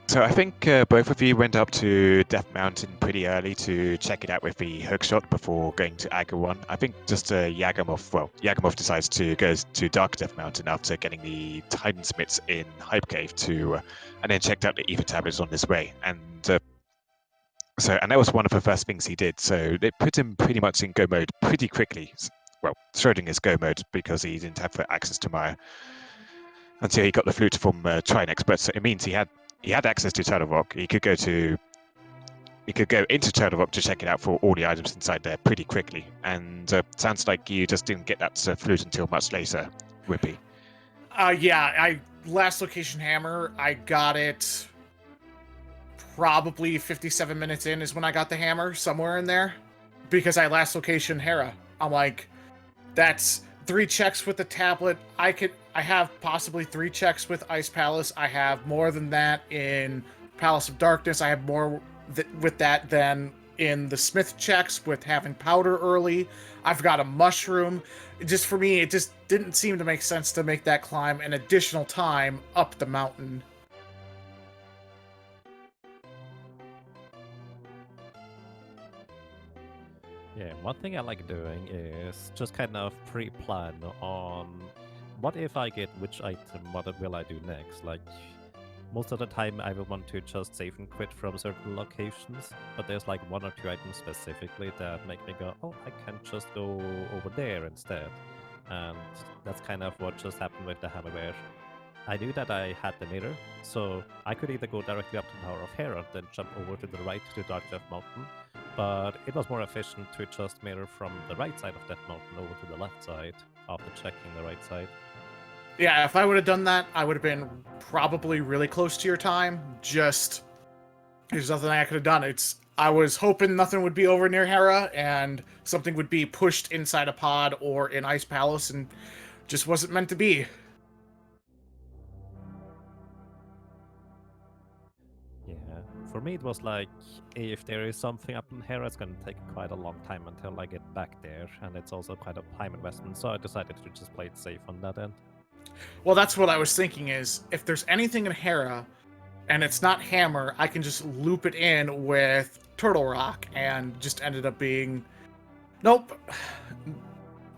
So I think both of you went up to Death Mountain pretty early to check it out with the hookshot before going to Aga 1. I think just Yagamoth decides to go to Dark Death Mountain after getting the Titan Smiths in Hype Cave and then checked out the Ether Tablets on this way. And that was one of the first things he did. So they put him pretty much in go mode pretty quickly. Well, Schrodinger's go mode because he didn't have access to Maya until he got the flute from Trinex. But it means he he had access to Turtle Rock. He could go into Turtle Rock to check it out for all the items inside there pretty quickly. And sounds like you just didn't get that flute until much later, Whippy. Yeah, last location hammer, I got it probably 57 minutes in is when I got the hammer, somewhere in there. Because I last location Hera. I'm like, that's 3 checks with the tablet. I have possibly 3 checks with Ice Palace. I have more than that in Palace of Darkness. I have more with that than in the Smith checks with having powder early. I've got a mushroom. Just for me, it just didn't seem to make sense to make that climb an additional time up the mountain. Yeah, one thing I like doing is just kind of pre-plan on what if I get which item, what will I do next? Like, most of the time I will want to just save and quit from certain locations, but there's like 1 or 2 items specifically that make me go, oh, I can just go over there instead. And that's kind of what just happened with the hammer where I knew that I had the mirror, so I could either go directly up to the Tower of Hera and then jump over to the right to Dark Death Mountain, but it was more efficient to just mirror from the right side of Death Mountain over to the left side after checking the right side. Yeah, if I would have done that, I would have been probably really close to your time. Just, there's nothing I could have done. I was hoping nothing would be over near Hera and something would be pushed inside a pod or in Ice Palace, and just wasn't meant to be. Yeah, for me it was like, if there is something up in Hera, it's gonna take quite a long time until I get back there, and it's also quite a time investment, so I decided to just play it safe on that end. Well, that's what I was thinking is, if there's anything in Hera, and it's not Hammer, I can just loop it in with Turtle Rock, and just ended up being... Nope.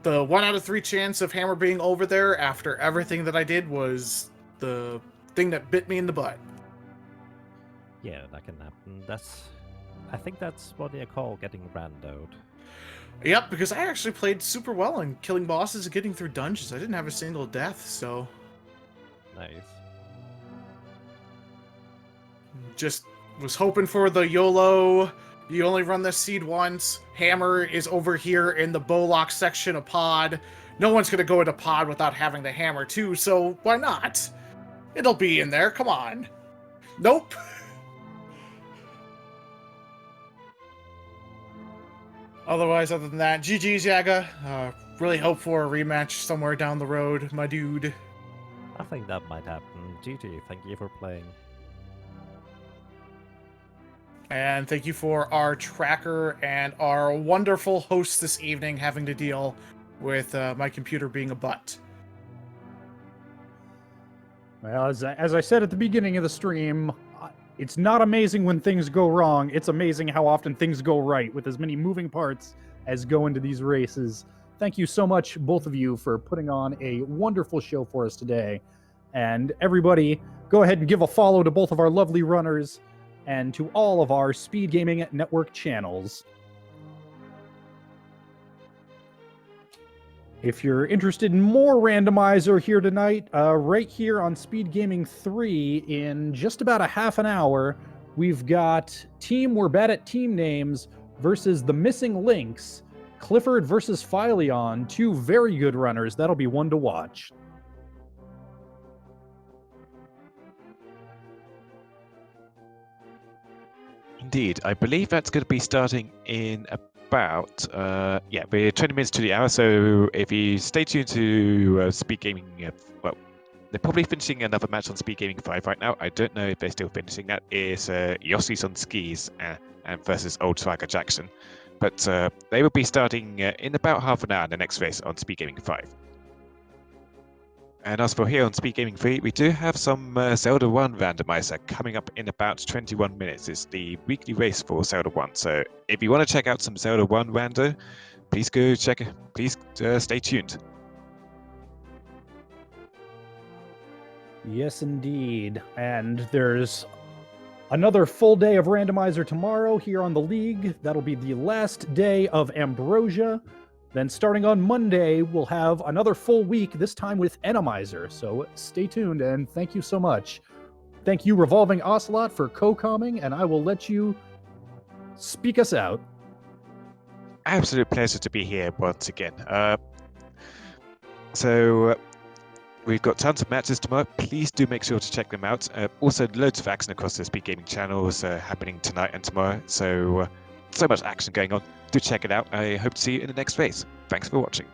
The 1 out of 3 chance of Hammer being over there after everything that I did was the thing that bit me in the butt. Yeah, that can happen. I think that's what they call getting randoed. Yep, because I actually played super well in killing bosses and getting through dungeons. I didn't have a single death, so... Nice. Just was hoping for the YOLO, you only run this seed once, Hammer is over here in the Bowlock section of pod. No one's gonna go into pod without having the hammer too, so why not? It'll be in there, come on. Nope. Otherwise, other than that, GG's, Yaga. Really hope for a rematch somewhere down the road, my dude. I think that might happen. GG, thank you for playing. And thank you for our tracker and our wonderful host this evening having to deal with my computer being a butt. Well, as I said at the beginning of the stream, it's not amazing when things go wrong. It's amazing how often things go right with as many moving parts as go into these races. Thank you so much, both of you, for putting on a wonderful show for us today. And everybody, go ahead and give a follow to both of our lovely runners and to all of our Speed Gaming Network channels. If you're interested in more Randomizer here tonight, right here on Speed Gaming 3, in just about a half an hour, we've got Team We're Bad at Team Names versus The Missing Links, Clifford versus Phileon, 2 very good runners. That'll be one to watch. Indeed, I believe that's going to be starting in about, we're 20 minutes to the hour, so if you stay tuned to Speed Gaming, well, they're probably finishing another match on Speed Gaming 5 right now. I don't know if they're still finishing that. It's Yossi's on skis and versus Old Swagger Jackson. But they will be starting in about half an hour in the next race on Speed Gaming 5. And as for here on Speed Gaming 3, we do have some Zelda 1 Randomizer coming up in about 21 minutes. It's the weekly race for Zelda 1. So if you want to check out some Zelda 1 Rando, please go check it. Please stay tuned. Yes, indeed. And there's another full day of Randomizer tomorrow here on the League. That'll be the last day of Ambrosia. Then starting on Monday, we'll have another full week, this time with Randomizer. So stay tuned and thank you so much. Thank you, Revolving Ocelot, for co-comming, and I will let you speak us out. Absolute pleasure to be here once again. So we've got tons of matches tomorrow. Please do make sure to check them out. Also, loads of action across the SpeedGaming channels happening tonight and tomorrow. So much action going on. Do check it out. I hope to see you in the next race. Thanks for watching.